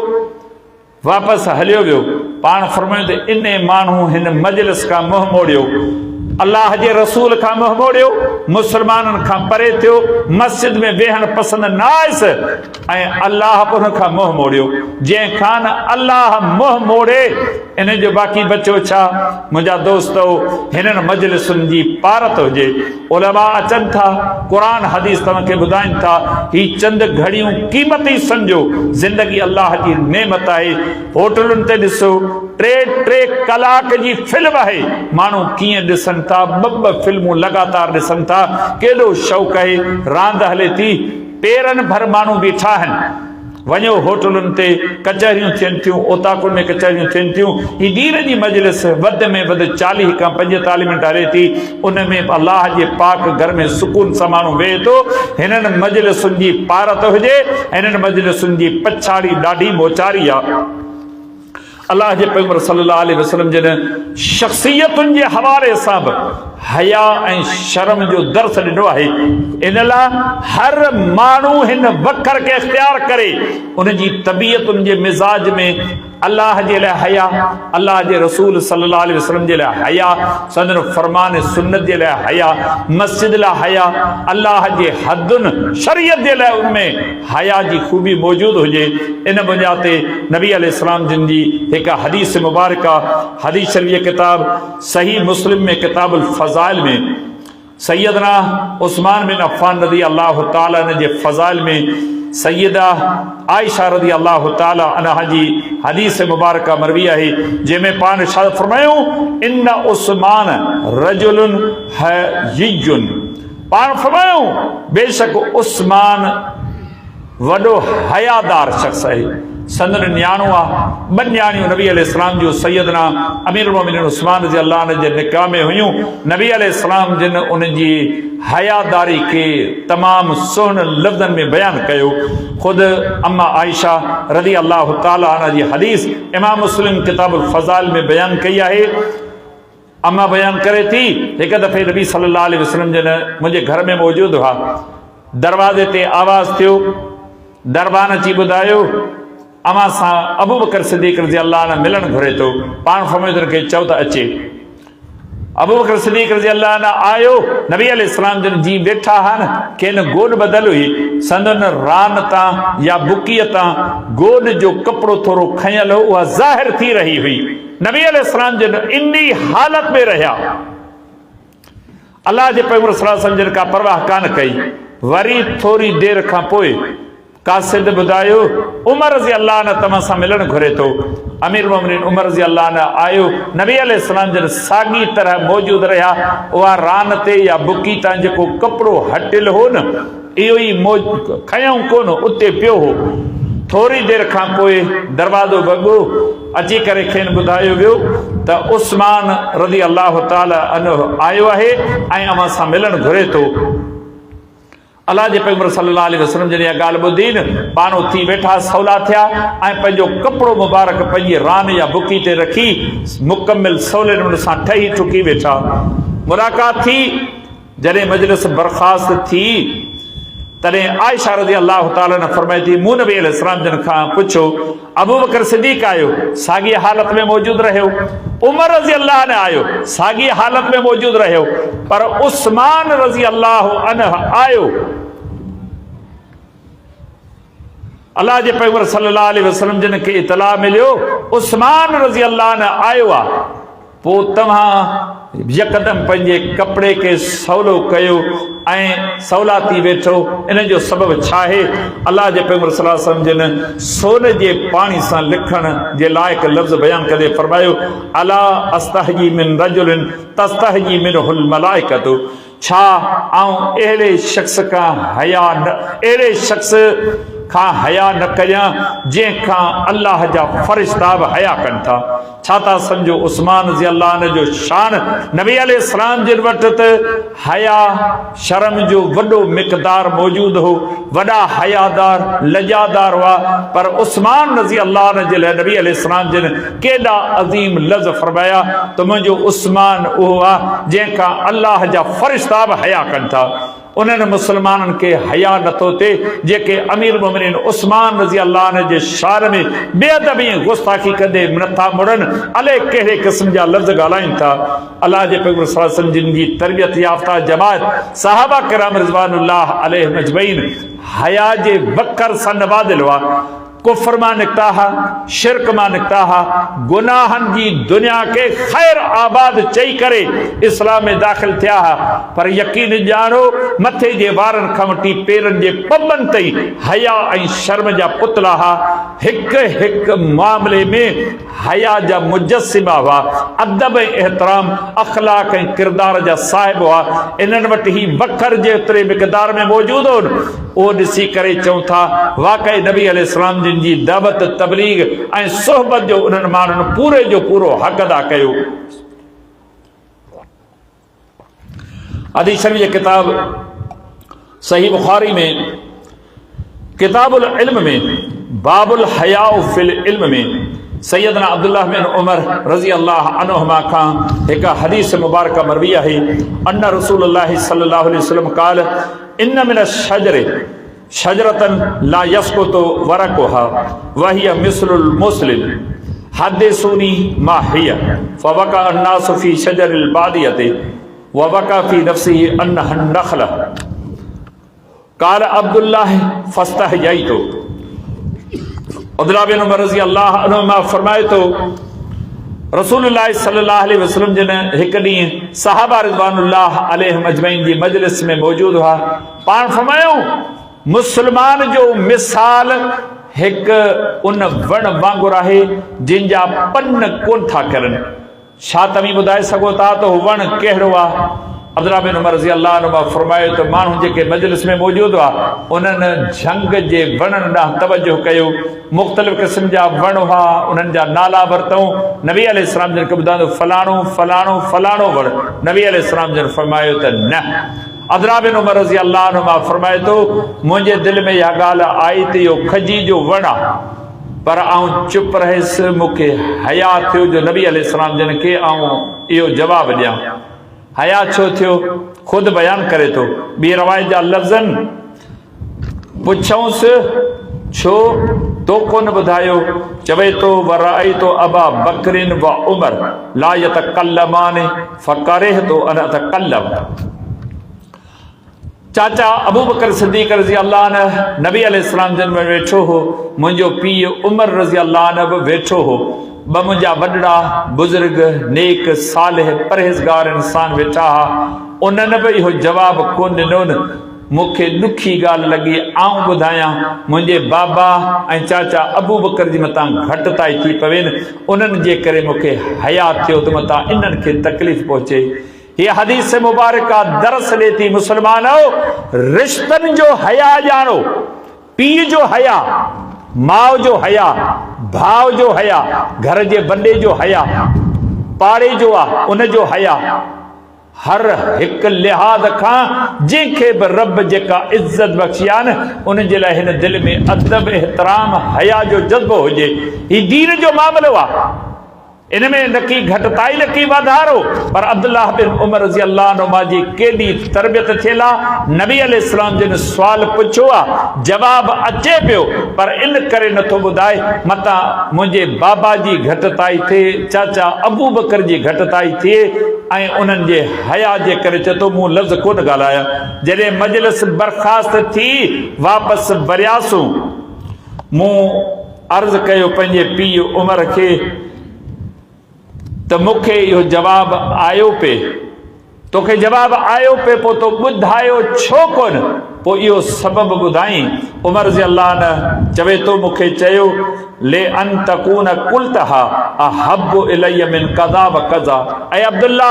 वापसि हलियो वियो। पाण फरमायो त इन माण्हू हिन मजलिस खां मुंहुं मोड़ियो, अल्लाह जे रसूल खां मुंहुं मोड़ियो, मुसलमाननि खां परे थियो, मस्जिद में वेहण पसंदि न आयसि, ऐं अल्लाह बि हुन खां मुंहुं मोड़ियो। जंहिंखां न अल्लाह मुंहुं मोड़े, इन जो बाक़ी बचियो छा? मुंहिंजा दोस्तो, हिननि मजलिसुनि जी पारत हुजे। उलमा अचनि था, क़ुरान हदीस तव्हांखे ॿुधाइनि था, ही चंद घड़ियूं क़ीमती सम्झो। ज़िंदगी अल्लाह जी नेमत आहे। होटलुनि ते ॾिसो, 3-3 कलाक जी फिल्म आहे, माण्हू कीअं ॾिसनि था, 2-2 फिल्मूं लगातार ॾिसनि था, केॾो शौक़ु आहे, रांदि हले थी, पेरनि भर माण्हू बीठा आहिनि। वञो होटलुनि ते कचहरियूं थियनि थियूं, ओताकुनि में कचहरियूं थियनि थियूं। ही ॾींहं जी मजलिस वध में वधि 40 खां 45 मिंट हले थी। उन में अलाह जे पाक घर में सुकून सां माण्हू वेहे थो। हिननि मजलिसुनि जी पारत हुजे, हिननि मजलिसुनि जी पछाड़ी ॾाढी मोचारी आहे। अल्लाह जे पैगंबर सल्लल्लाहु अलैहि वसल्लम जिन शख्सियतुनि जे हवाले सां बि हया ऐं शर्म जो दर्स ॾिनो आहे। इन लाइ हर माण्हू हिन वखर खे इख्तियार करे उन जी तबीयतुनि जे मिज़ाज में अल्लाह जे लाइ हया, अल्लाह जे रसूल सल्लल्लाहु अलैहि वसल्लम जे लाइ हया, संदन फरमान सुन्नत जे लाइ हया, मस्जिद लाइ हया, अल्लाह जे हदुनि शरीयत जे लाइ उनमें हया जी खूबी मौजूद हुजे। इन बुनियाद ते नबी अलैहिस्सलाम जिन जी हिकु हदीस मुबारक, हदीस शरीफ किताब सही मुस्लिम में किताबुल फज़ाइल में सैयदना उस्मान बिन अफ़्फ़ान रज़ी अल्लाह ताला अन्हु जे फज़ाइल में सैयदा आयशा रज़ी अल्लाह ताला अन्हा जी हदीस मुबारक मरवी आहे, जंहिंमें पाण इरशाद फरमायूं इन्न उस्मान रजुलुन हय्युन। पाण फरमायूं बेशक उस्मान वॾो हयादार शख्स आहे। संदन न्याणो आहे, ॿ न्याणियूं नबी अलैहिस्सलाम जो सैयदना अमीरुल मोमिनीन उस्मान रज़ी अल्लाह अन्हु जे निकाह में हुयूं। नबी अलैहिस्सलाम जिन उन जी हयादारी खे तमामु सुहिणे लफ़्ज़नि में बयानु कयो। ख़ुदि अम्मा आयशा रज़ी अल्लाह ताला अन्हा जी हदीस इमाम मुस्लिम किताबुल फज़ाइल में बयानु कई आहे। अम्मा बयानु करे थी, हिकु दफ़े नबी सल्लल्लाहु अलैहि वसल्लम जिन मुंहिंजे घर में मौजूदु हुआ। दरवाज़े ते आवाज़ थियो, दरबान अची ॿुधायो अमा सां अबू बकर सिद्दीक़ रज़ी अल्लाह अन्हु मिलणु घुरे थो। पाण फरमायो खे चओ त अचे। अबू बकर सिद्दीक़ रज़ी अल्लाह अन्हु आयो, नबी अलैहिस्सलाम जिन जी वेठा हा न, खेनि गोॾ बदल हुई, संदन रान तां या बुकीअ तां गोॾ जो कपिड़ो थोरो खयल हो, उहा ज़ाहिर थी रही हुई। नबी अलैहिस्सलाम जिन इन हालत में रहिया, अल्लाह जे पैगंबर सल्लल्लाहु अलैहि वसल्लम जिन का परवाह कान कई। वरी थोरी देर खां पोइ कासिद ॿुधायो उमर रज़ी अल्लाह अन्हु तव्हां सां मिलणु घुरे थो। अमीर मोमिनीन उमर रज़ी अल्लाह अन्हु आयो, नबी अलैहिस्सलाम जिन साॻी तरह मौजूद रहिया। उहा रान ते या बुकी तां जेको कपिड़ो हटियल हो न, इहो ई खयूं कोन, उते पियो हो। थोरी देर खां पोइ दरवाज़ो वॻो अची करे खेनि ॿुधायो वियो त उस्मान रज़ी अल्लाह ताला अन्हु आयो आहे ऐं अव्हां सां मिलणु घुरे थो। अल्लाह जे पैगंबर सल्लल्लाहु अलैहि वसल्लम जॾहिं इहा ॻाल्हि ॿुधी न, पाण उथी वेठा सवला थिया ऐं पंहिंजो कपिड़ो मुबारक पंहिंजी रान या बुकी ते रखी मुकमिल सवले नमूने सां ठही ठुकी वेठा। मुलाक़ात थी, जॾहिं मजलिस बर्खास्त थी तॾहिं आयशा रज़ी अल्लाह ताला ने फरमाई थी, मूं नबी अलैहिस्सलाम जिन खां पुछो अबू बकर सिद्दीक़ आयो, साॻी हालत में मौजूद रहियो। उमर रज़ी अल्लाह ने आयो, साॻी हालत में मौजूद रहियो। पर उस्मान रज़ी अल्लाह अन्हु आयो। अल्लाह जे पैगंबर सल्लल्लाहु अलैहि वसल्लम जिन खे इतला मिलियो उस्मान रज़ी अल्लाह ने आयो आहे। पोइ तव्हां यकदम पंहिंजे कपिड़े खे सवलो कयो ऐं सवला थी वेठो। इन जो सबबु छा आहे? अल्लाह जे पैगंबर सल्लल्लाहु अलैहि वसल्लम जिन सोने जे पाणी सां लिखण जे लाइक़ लफ़्ज़ बयानु कंदे फरमायो अला अस्तहजी मिन रजुलिन तस्तहजी मिनहुल मलाइकतु। छा आऊं अहिड़े शख्स खां हया न, अहिड़े शख्स खां हया न कयां जंहिंखां अल्लाह जा फ़रिश्ता बि हया कनि था। छा था सम्झो उस्मान रज़ी अल्लाह अन्हु जो शान? नबी अलैहिस्सलाम जिन वटि त हया शर्म जो वॾो मिक़दार मौजूद हो, वॾा हयादार लजादार हुआ, पर उस्मान रज़ी अल्लाह अन्हु जे लाइ नबी अलैहिस्सलाम जिन केॾा अज़ीम लफ़्ज़ फरमाया त मुंहिंजो उस्मान उहो आहे जंहिंखां अल्लाह जा फ़रिश्ता बि हया कनि था। उन्हनि मुसलमाननि खे हया नथो थिए जेके अमीर मोमिनीन उस्मान रज़ी अल्लाह अन्हु जे शान में बेअदबी गुस्ताखी कंदे नथा मुड़नि, अलाए कहिड़े क़िस्म जा लफ़्ज़ ॻाल्हाइनि था। अल्लाह जे पैगंबर सल्लल्लाहु अलैहि वसल्लम जिन जी तरबियत याफ़्ता जमात सहाबा किराम रिज़वानुल्लाह अलैहिम अजमईन हया जे वकर सां नवाज़िल हुआ। कुफ्र मां निकिता हा, शिरक मां निकिता हा, गुनाहनि जी दुनिया के ख़ैर आबाद चई करे इस्लाम में दाख़िल थिया हा। पर यकीन ॼाणो मथे जे वारनि खां वठी पेरनि जे पबनि ताईं हया ऐं शर्म जा पुतला हा। हिकु हिकु मामले में हया जा मुजस्सिमा हुआ, अदब ऐं एहतराम अख़लाक ऐं किरदार जा साहिब हुआ। इन्हनि वटि ही वखर जेतिरे मिक़दार में मौजूद हो उहो ॾिसी करे चऊं था वाक़ई नबी अलैहिस्सलाम जिन जी दावत तबलीग ऐं सोहबत जो उन्हनि माण्हुनि पूरे जो पूरो हक़ अदा कयो। हदीस शरीफ़ जे किताब सही बुखारी में किताबुल इल्म में बाबुल हयाउ फिल इल्म में सैयदना अब्दुल्लाह बिन उमर रज़ी अल्लाह अन्हुमा खां हिकु हदीस मुबारक मरवी आहे अन्न रसूलुल्लाह सल्लल्लाहु अलैहि वसल्लम क़ाल इन्न मिन शजर शजरतन ला यसकुतु वरकुहा वहिय मिस्लुल मुस्लिम हद्दिसूनी मा हिय फवका अन्नासु फी शजरिल बादियति ववका फी नफ्सिही अन्नहा नखला क़ाल अब्दुल्लाह फस्तहयैतु। अब्दुल्लाह बिन उमर रज़ी अल्लाह अन्हुमा फरमाए तो रसूलुल्लाह सल्लल्लाहु अलैहि वसल्लम जिन हिकु ॾींहुं सहाबा रिज़वानुल्लाह अलैहिम अजमईन जी मजलिस में मौजूद हुआ पाण फरमायूं मुस्लमान जो मिसाल हिकु उन वण वांगुरु आहे जिन जा पन कोन था करनि। छा तव्हीं ॿुधाए सघो था त हू वण कहिड़ो आहे? अब्दुल्लाह बिन उमर रज़ी अल्लाह अन्हुमा फरमायो त माण्हू जेके मजलिस में मौजूद हुआ उन्हनि झंग जे वणनि ॾांहुं तवजो कयो। मुख़्तलिफ़ क़िस्म जा वण हुआ, उन्हनि जा नाला वरितऊं। नबी अलैहिस्सलाम जिन खे ॿुधायो फलाणो फलाणो फलाणो वण। नबी अलैहिस्सलाम जिन फरमायो त न। अब्दुल्लाह बिन उमर रज़ी अल्लाह अन्हुमा फरमाए थो मुंहिंजे दिलि में इहा ॻाल्हि आई त इहो खजी जो वण आहे, पर आउं चुप रहियसि। मूंखे हया थियो जो नबी अलैहिस्सलाम जिन खे आउं इहो जवाबु ॾियां। हया छो थियो? खुद बयान करे थो। ॿी रवायत जा लफ़्ज़नि पुछऊंसि छो तो कोन ॿुधायो? चवे थो वराइतो अबा बकरिन व उमर ला यतकल्लमान फकरिहतु अन अतकल्लम। चाचा अबू बकर सिद्दीक़ रज़ी अल्लाह अन्हु नबी अलैहिस्सलाम जिन में वेठो हो, मुंहिंजो पीउ उमर रज़ी अल्लाह अन्हु बि वेठो हो। ॿ मुंहिंजा वॾड़ा बुज़ुर्ग नेक सालिह परहेज़गार इंसान वेठा हुआ। उन्हनि बि इहो जवाबु कोन ॾिनो। मूंखे ॾुखी ॻाल्हि लॻी आऊं ॿुधायां मुंहिंजे बाबा ऐं चाचा अबू बकर जे मथां घटिताई थी पवेनि, उन्हनि जे करे मूंखे हया थियो त मथां इन्हनि खे तकलीफ़ पहुचे। हीअ हदीस मुबारक दरस ॾे थी मुस्लमानो रिश्तनि जो हया ॼाणो। पीउ जो हया, माउ जो हया, भाउ जो हया, घर जे वॾे जो हया, पाड़े जो आहे उन जो हया। हर हिकु लिहाज़ खां जंहिंखे बि रब जेका इज़त बख़्शी आहे न उन जे लाइ हिन दिलि में अदब एहतराम हया जो जज़्बो हुजे। हीउ दीन जो मामिलो आहे, इनमें न की घटिताई न की वाधारो। पर अब्दुल्लाह बिन उमर रज़ी अल्लाह अन्हुमा जी केॾी तरबियत थियल आहे। नबी अलैहिस्सलाम जिन सुवाल पुछो आहे जवाबु अचे पियो, पर इन करे नथो ॿुधाए मतां मुंहिंजे बाबा जी घटिताई थिए, चाचा अबू बकर जी घटिताई थिए ऐं उन्हनि जे हया जे करे चए थो मूं लफ़्ज़ कोन ॻाल्हाया। जॾहिं मजलिस बर्खास्त थी वापसि वरियासूं, मूं अर्ज़ु कयो पंहिंजे पीउ उमर खे त मूंखे इहो जवाबु आयो पे, तोखे जवाबु आयो पे, पोइ तो ॿुधायो छो कोन? पोइ इहो सबबु ॿुधाई। उमर रज़ी अल्लाह अन्हु चवे थो मूंखे चयो ले अन तकून कुल्तहा अहब्बु इलैया मिन कज़ा व कज़ा। ऐं अब्दुल्ला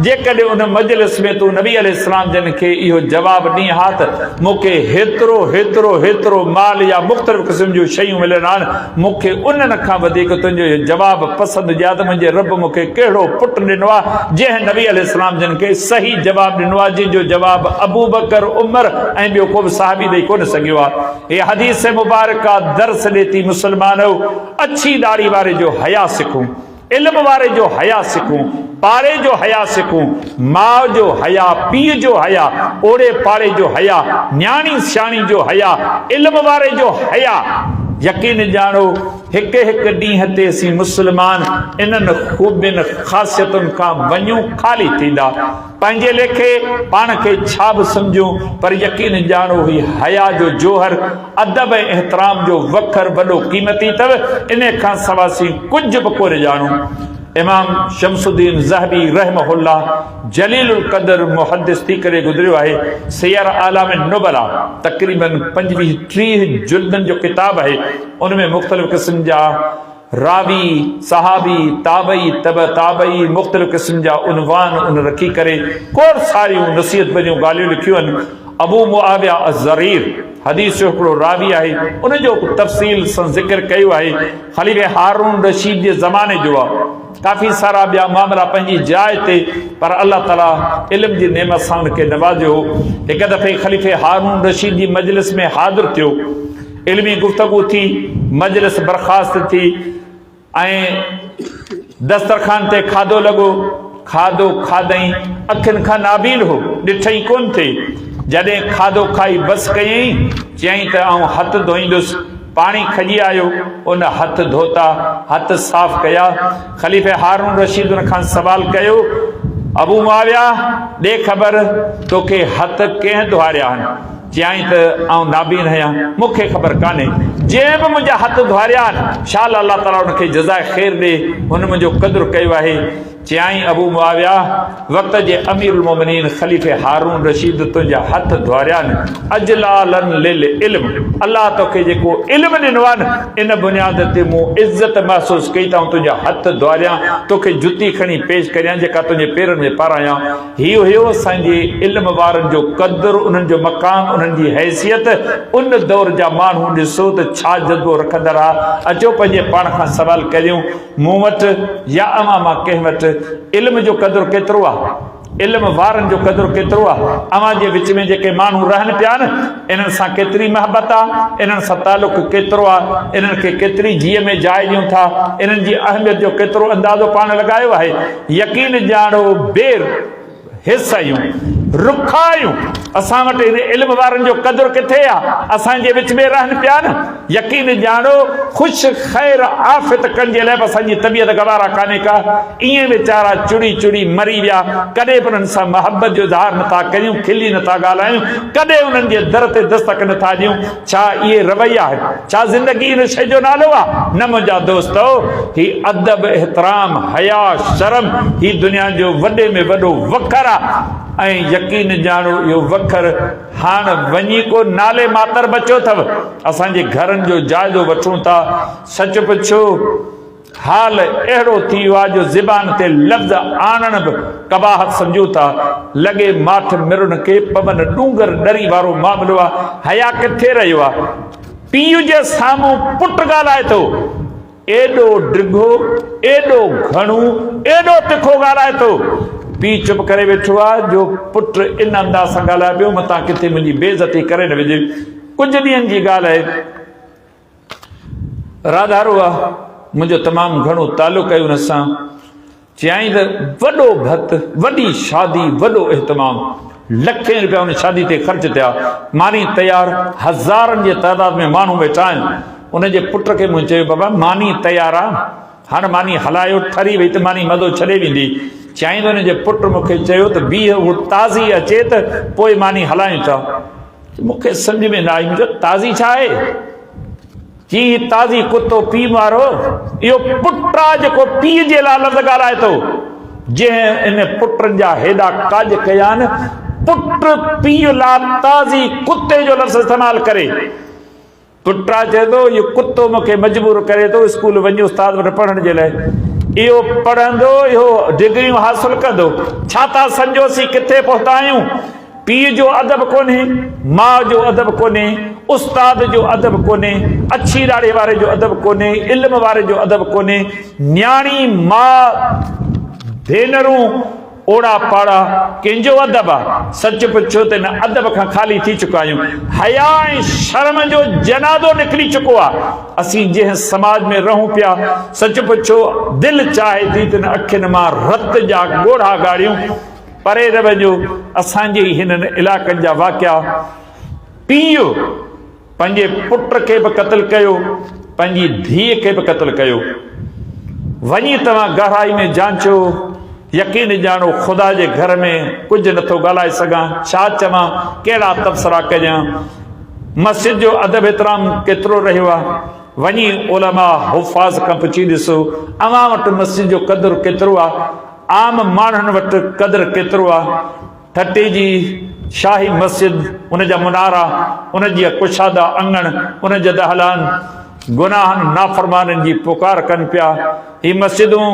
जेकॾहिं उन मजलिस में तूं नबी अलैहिस्सलाम जिन खे इहो जवाबु ॾीं हा त मूंखे हेतिरो हेतिरो हेतिरो माल या मुख़्तलिफ़ क़िस्म जूं शयूं मिलनि आहिनि, मूंखे उन्हनि खां वधीक तुंहिंजो इहो जवाबु पसंदि हुजे त मुंहिंजे रब मूंखे कहिड़ो पुटु ॾिनो आहे जंहिं नबी अलैहिस्सलाम जिन खे सही जवाबु ॾिनो आहे, जंहिंजो जवाबु अबू बकर उमर ऐं ॿियो को बि साहबी ॾेई कोन सघियो आहे। हीअ हदीस मुबारक दर्स ॾे थी मुस्लमानो अछी दाढ़ी वारे जो हया सिखूं, इल्म वारे जो हया सिखूं, पाड़े जो हया सिखूं, माउ जो हया, पीउ जो हया, ओड़े पाड़े जो हया, न्याणी सियाणी जो हया, इल्म वारे जो हया। यकीन ॼाणो हिकु हिकु ॾींहं ते असीं मुस्लमान इन्हनि ख़ूबियुनि ख़ासियतुनि खां वञूं ख़ाली थींदा। पंहिंजे लेखे पाण खे छा बि सम्झूं, पर यकीन ॼाणो ही हया जो जोहर अदब ऐं एहतराम जो वखर वॾो क़ीमती अथव। इन खां सवाइ असीं कुझु बि कोन ॼाणूं। इमाम शमसुद्दीन ज़हबी रहमहुल्लाह जलीलुल क़दर मुहद्दिस थी करे गुज़रियो आहे। सियर आलाम नुबला तक़रीबन 25-30 जुल्दनि जो किताब आहे। उनमें मुख़्तलिफ़ क़िस्म जा रावी, सहाबी, ताबई, तब ताबई, मुख़्तलिफ़ क़िस्म जा उनवान उन रखी करे खोड़ सारियूं नसीहत भरियूं ॻाल्हियूं लिखियूं आहिनि। अबू मुआविया अज़रीर हदीस जो हिकिड़ो रावी आहे उन जो तफ़सील सां ज़िक्र कयो आहे। ख़लीफ़े हारून रशीद जे ज़माने जो आहे। काफ़ी सारा ॿिया मामला पंहिंजी जाइ ते, पर अल्लाह ताला इल्म जी नेमत सां उनखे नवाज़ियो। हिकु दफ़े ख़लीफ़े हारून रशीद जी मजलिस में हाज़िर थियो, इल्मी गुफ़्तगू थी, मजलिस बर्खास्त थी ऐं दस्तरखान ते खाधो लॻो। खाधो खाधई, अखियुनि खां नाबील हो, ॾिठई कोन थे। जॾहिं खाधो खाई बस कयई, चयई त आउं हथ धोईंदुसि। पाणी खजी आयो, उन हथ धोता, हथ साफ़ कया। ख़लीफ़े हारून रशीद उन खां सवाल कयो, अबू मुआविया ॾे ख़बर तोखे हथ कंहिं धोआरिया आहिनि? चयई त आउं नाबीन आहियां, मूंखे ख़बर कान्हे। जंहिं बि मुंहिंजा हथ धोआरिया आहिनि, शाल अल्लाह ताला उनखे जज़ाए ख़ैर ॾे, हुन मुंहिंजो क़दुरु कयो आहे। चयई अबू मुआविया, वक़्त जे अमीरुल मोमिनीन ख़लीफ़े हारून रशीद तुंहिंजा हथ धोआरिया आहिनि, अजलालन लिल इल्म, अल्लाह तोखे जेको इल्म ॾिनो आहे न, इन बुनियाद ते मूं इज़त महसूस कई त तुंहिंजा हथ धोआरियां, तोखे जुती खणी पेश करियां जेका तुंहिंजे पेरनि में पारायां। हीउ हुयो असांजे इल्म वारनि जो क़दुरु, उन्हनि जो मक़ाम, उन्हनि जी हैसियत। उन दौर जा माण्हू ॾिसो त छा जज़्बो रखंदड़ आहे। अचो पंहिंजे पाण खां सवाल करियूं, मूं वटि या अवां मां कंहिं वटि इल्म जो क़दुरु केतिरो आहे? इल्म वारनि जो क़दुरु केतिरो आहे? अवां जे विच में जेके माण्हू रहनि पिया न, इन्हनि सां केतिरी महबत आहे, इन्हनि सां तालुक़ केतिरो आहे, इन्हनि खे केतिरी जीअ में जाइ ॾियूं था, इन्हनि जी अहमियत जो केतिरो अंदाज़ो पाण लॻायो आहे। यकीन ॼाणो बेर हिस आहियूं, रुखा आहियूं। असां वटि इन इल्म वारनि जो क़दुरु किथे आहे? असांजे विच में रहनि पिया न। यकीन ॼाणो ख़ुशि ख़ैर आफ़ित कनि जे लाइ बि असांजी तबियत गवारा कान्हे का। ईअं वीचारा चुड़ी चुड़ी मरी विया, कॾहिं बि उन्हनि सां मोहबत जो इज़हार नथा करियूं, खिली नथा ॻाल्हायूं, कॾहिं उन्हनि जे दर ते दस्तक नथा ॾियूं। छा इहे रवैया आहे? छा ज़िंदगी इन शइ जो नालो आहे? न मुंहिंजा दोस्तो, ही अदब, एहतराम, हया, शर्म, ही दुनिया जो वॾे में वॾो वखर आहे। ऐं यकीन ॼाणो इहो वखर हाणे वञी को नाले मातर बचियो अथव। असांजे घरनि जो जाइज़ो वठूं था, सच पुछो हाल अहिड़ो थी वियो आहे जो ज़बान ते लफ़्ज़ आणण बि कबाहत सम्झूं था। लॻे माठ मिरुनि खे पवन डूंगर ॾरी वारो मामिलो आहे। हया किथे रहियो आहे? पीउ जे साम्हूं पुटु ॻाल्हाए थो, एॾो डिघो, एॾो घणो, एॾो तिखो ॻाल्हाए थो। पीउ चुप करे वेठो आहे जो पुटु इन अंदाज़ सां ॻाल्हाए पियो, मतां किथे मुंहिंजी बेइज़ती करे न विझे। कुझु ॾींहंनि जी ॻाल्हि आहे, राधारो आहे, मुंहिंजो तमामु घणो तालुक़ु आहे हुन सां। चयईं त वॾो भत, वॾी शादी, वॾो एहतमाम, लखें रुपया उन शादी ते ख़र्च थिया, मानी तयारु, हज़ारनि जे तइदाद में माण्हू वेठा आहिनि। उनजे पुट खे मूं चयो, बाबा मानी तयारु आहे, हाणे मानी हलायो, ठरी वई त मानी मज़ो छॾे वेंदी। चईं त हुनजे पुट मूंखे चयो त बीह, उहो ताज़ी अचे त पोइ मानी हलायूं था। मूंखे सम्झ में न आई, मुंहिंजो ताज़ी छा आहे? चई ताज़ी कुतो पीउ वारो, इहो पुट आहे जेको पीउ जे लाइ लफ़्ज़ ॻाल्हाए थो। जंहिं इन पुटनि जा हेॾा काज कया आहिनि, पुट पीउ लाइ ताज़ी कुते जो लफ़्ज़ इस्तेमालु करे। पुटा चए थो इहो कुतो मूंखे मजबूर करे थो स्कूल वञो उस्ताद वटि पढ़ण जे लाइ। इहो पढ़ंदो, इहो डिग्रियूं हासिल कंदो, छा था सम्झोसीं किथे पहुता आहियूं? पीउ जो अदब कोन्हे, माउ जो अदब कोन्हे, उस्ताद जो अदब कोन्हे, अछी ॾाढ़े वारे जो अदब कोन्हे, इल्म वारे जो अदब कोन्हे। न्याणी माउ भेनरूं ओड़ा पाड़ा कंहिंजो अदब आहे? सच पुछो त हिन अदब खां ख़ाली थी चुका आहियूं। हया ऐं शर्म जो जनाज़ो निकिरी चुको आहे। असीं जंहिं समाज में रहूं पिया, सच पुछो दिलि चाहे थी त हिन अखियुनि मां रत जा ॻोढ़ा ॻाढ़ियूं। परे न वञो, असांजे हिननि इलाइक़नि जा वाक़िया। पीउ पंहिंजे पुट खे बि क़त्ल कयो, पंहिंजी धीअ खे बि क़त्ल कयो। वञी तव्हां गहराई में जांचो, यकीन ॼाणो ख़ुदा जे घर में कुझु नथो ॻाल्हाए सघां। छा चवां, कहिड़ा तबसरा कजां? मस्जिद जो अदब एतिराम केतिरो रहियो आहे? वञी उलमा हुफ़ाज़ खां पुछी ॾिसो, अवां वटि मस्जिद जो क़दुरु केतिरो आहे? आम माण्हुनि वटि क़दुरु केतिरो आहे? ठटे जी शाही मस्जिद, उन जा मुनारा, उन जी कुशादा अंगण, उन जा दहलान गुनाहनि नाफ़रमाननि जी पुकार कनि पिया। ही मस्जिदूं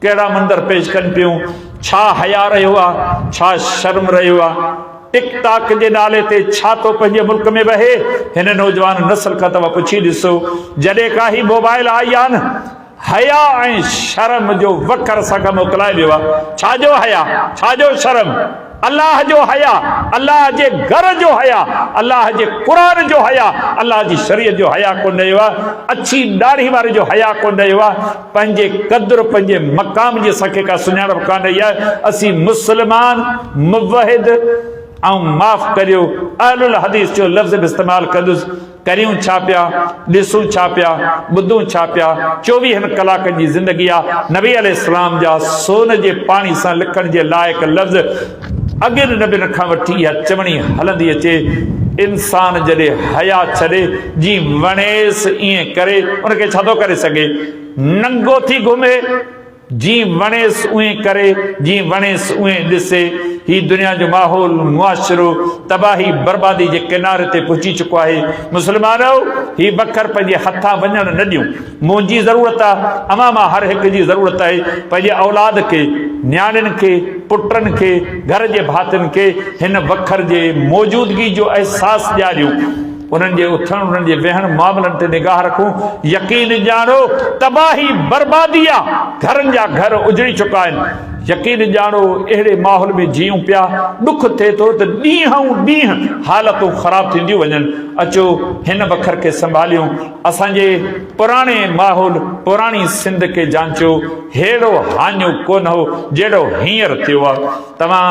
कहिड़ा मंदर पेश कनि पियूं? छा हया रहियो आहे, छा शर्म रहियो आहे? टिक टाक जे नाले ते छा तो पंहिंजे मुल्क में वहे। हिन नौजवान नस्ल खां तव्हां पुछी ॾिसो, जॾहिं का ही मोबाइल आई आहे न, हया ऐं शर्म जो वखर सां मोकिलाए वियो आहे। छाजो हया, छाजो शर्म? अल्लाह जो हया, अल्लाह जे घर जो हया, अल्लाह जे क़ुरान जो हया, अल्लाह जी शरीयत जो हया कोन रहियो आहे। अछी दाढ़ी वारे जो हया कोन रहियो आहे। पंहिंजे क़द्र पंहिंजे मक़ाम जी असांखे का सुञाणप कान रही आहे। असीं मुस्लमान मुवहिद ऐं माफ़ करियो अहलुल हदीस जो लफ़्ज़ बि इस्तेमालु कंदुसि। करियूं छा पिया, ॾिसूं छा पिया, ॿुधूं छा पिया। 24 कलाकनि जी ज़िंदगी आहे। नबी अलैहिस्सलाम जा सोन जे पाणी सां लिखण जे लाइक़ लफ़्ज़ अॻिन नबियुनि खां वठी इहा चवणी हलंदी अचे। इंसान जॾहिं हया छॾे जी वणेसि ईअं करे, उनखे छा थो करे सघे? नंगो थी घुमे, जी वणेसि उएं करे, जी वणेसि उएं ॾिसे। ही दुनिया जो माहौल, मुआशिरो तबाही बर्बादी जे किनारे ते पहुची चुको आहे। मुस्लमानो, ही बखर पंहिंजे हथां वञण न ॾियूं। मुंहिंजी ज़रूरत आहे, अमा मां हर हिक जी ज़रूरत आहे, पंहिंजे औलाद खे, न्याणियुनि खे, पुटनि खे, घर जे भातियुनि खे हिन बखर जे मौजूदगी जो अहसासु ॾियारियूं। उन्हनि जे उथण, उन्हनि जे वेहण, मामलनि ते निगाह रखूं। यकीन ॼाणो तबाही बर्बादी आहे, घरनि जा घर उजड़ी चुका आहिनि। यकीन ॼाणो अहिड़े माहौल में जीऊं पिया, ॾुख थिए थो त ॾींहं ॾींहं हालतूं ख़राब थींदियूं वञनि। अचो हिन बखर खे संभालियूं, असांजे पुराणे माहौल, पुराणी सिंध खे जांचो। हेड़ो हाञो कोन हो जहिड़ो हींअर थियो आहे। तव्हां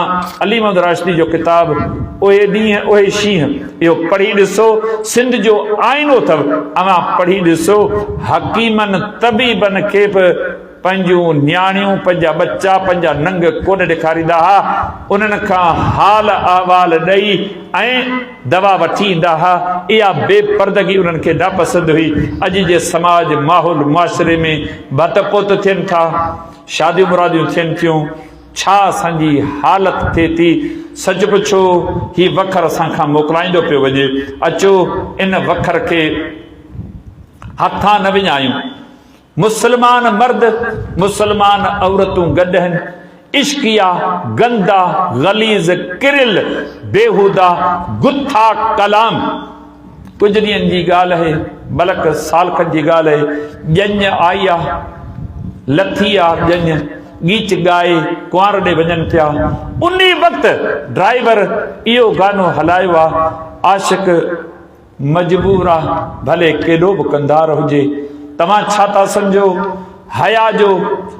अली मोहम्मद राशिदी जो किताब उहे ॾींहं उहे शींहं इहो पढ़ी ॾिसो। सिंध जो आईनो अथव, अवां पढ़ी ॾिसो। हकीमनि तबीबनि खे बि पंहिंजूं न्याणियूं, पंहिंजा बच्चा, पंहिंजा नंग कोन ॾेखारींदा हुआ। उन्हनि खां हाल अहवाल ॾेई ऐं दवा वठी ईंदा हुआ। इहा बेपर्दगी उन्हनि खे नापसंदि हुई। अॼु जे समाज, माहौल, मुआशिरे में भत पोत थियनि था, शादियूं मुरादियूं थियनि थियूं, छा असांजी हालत थिए थी। सच पुछो, ही वखर असांखां मोकिलाईंदो पियो वञे। अचो इन वखर खे हथां न विञायूं। मुस्लमान मर्द, मुस्लमान औरतूं गॾु आहिनि। इश्किया, गंदा, गलीज़, किरिल, बेहूदा, गुथा कलाम। कुझु ॾींहंनि जी ॻाल्हि आहे, बल्कि साल खनि जी ॻाल्हि आहे। ॼञ आई आहे, लथी आहे ॼञ, गीच ॻाए कुंवार ॾे वञनि पिया। उन वक़्तु ड्राइवर इहो गानो हलायो आहे, आशिक मजबूर आहे, भले केॾो बि कंदार हुजे। तव्हां छा था सम्झो? हया जो,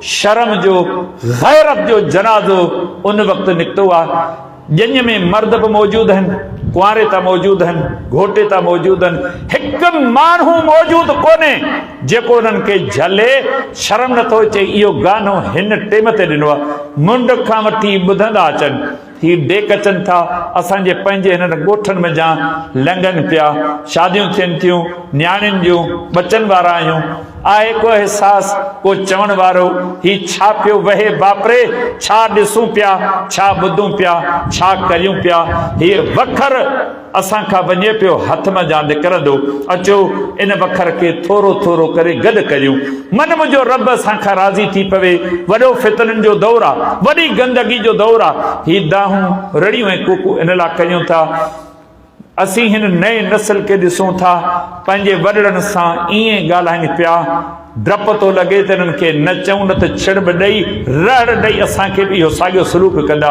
शर्म जो, गैरत जो जनाज़ो उन वक़्तु निकितो आहे। ॼञ में मर्द बि मौजूदु आहिनि, कुंवारे था मौजूदु आहिनि, घोटे था मौजूदु आहिनि। हिकु माण्हू मौजूदु कोन्हे जेको उन्हनि खे झले। शर्म नथो अचे, इहो गानो हिन टेम ते ॾिनो आहे। मुंड खां वठी ॿुधंदा अचनि, ही डेक अचनि था। असांजे पंहिंजे हिननि ॻोठनि में जा लंघनि पिया, शादियूं थियनि थियूं, न्याणियुनि जूं बचनि वारा आहियूं। आहे को अहसास, को चवण वारो, ही छा पियो वहे बापरे, छा ॾिसूं पिया, छा ॿुधूं पिया, छा करियूं पिया। हीअ वखर असांखां वञे पियो, हथ में जा निकिरंदो। अचो इन वखर खे थोरो थोरो करे गॾु करियूं। मन मुंहिंजो रब असांखां राज़ी थी पवे। वॾो फितननि जो दौरु आहे, वॾी गंदगी जो दौरु आहे। ही दाहूं, रड़ियूं ऐं कुकू इन लाइ कयूं था। असीं हिन नए नस्ल खे ॾिसूं था, पंहिंजे वॾड़नि सां ईअं ॻाल्हाइनि पिया। डप थो लॻे त हिननि खे न चऊं न त छिड़ब ॾेई, रहड़ ॾेई असांखे बि इहो साॻियो सलूक कंदा।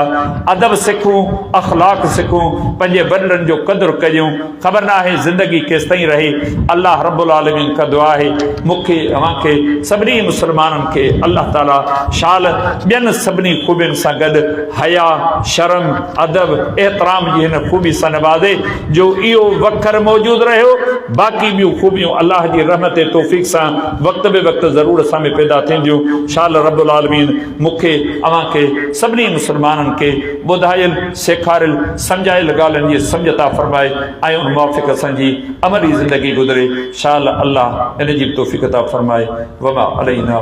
अदब सिखूं, अख़लाक सिखूं, पंहिंजे वॾड़नि जो क़दुरु कयूं। ख़बर न आहे ज़िंदगी केसि ताईं रहे। अल्लाह रब्बुल आलमीन खां दुआ आहे, मूंखे अव्हांखे सभिनी मुस्लमाननि खे अल्लाह ताला शाल ॿियनि सभिनी ख़ूबियुनि सां गॾु हया, शर्म, अदब, एहतराम जी हिन ख़ूबी सां नवाज़े जो इहो वखर मौजूदु रहियो। बाक़ी ॿियूं ख़ूबियूं अल्लाह जी रहमत ऐं तौफ़ीक़ सां वक़्त बे वक़्त ज़रूर असां में पैदा थींदियूं। शाल रब्बुल आलमीन मूंखे अव्हांखे सभिनी मुस्लमाननि खे ॿुधायल, सेखारियल, सम्झायल ॻाल्हियुनि जी सम्झ अता फ़रमाए ऐं उन मुवाफ़िक़ असांजी अमली ज़िंदगी गुज़रे। शाल अल्लाह इन जी तौफ़ीक़ अता फ़रमाए। वमा अलैना।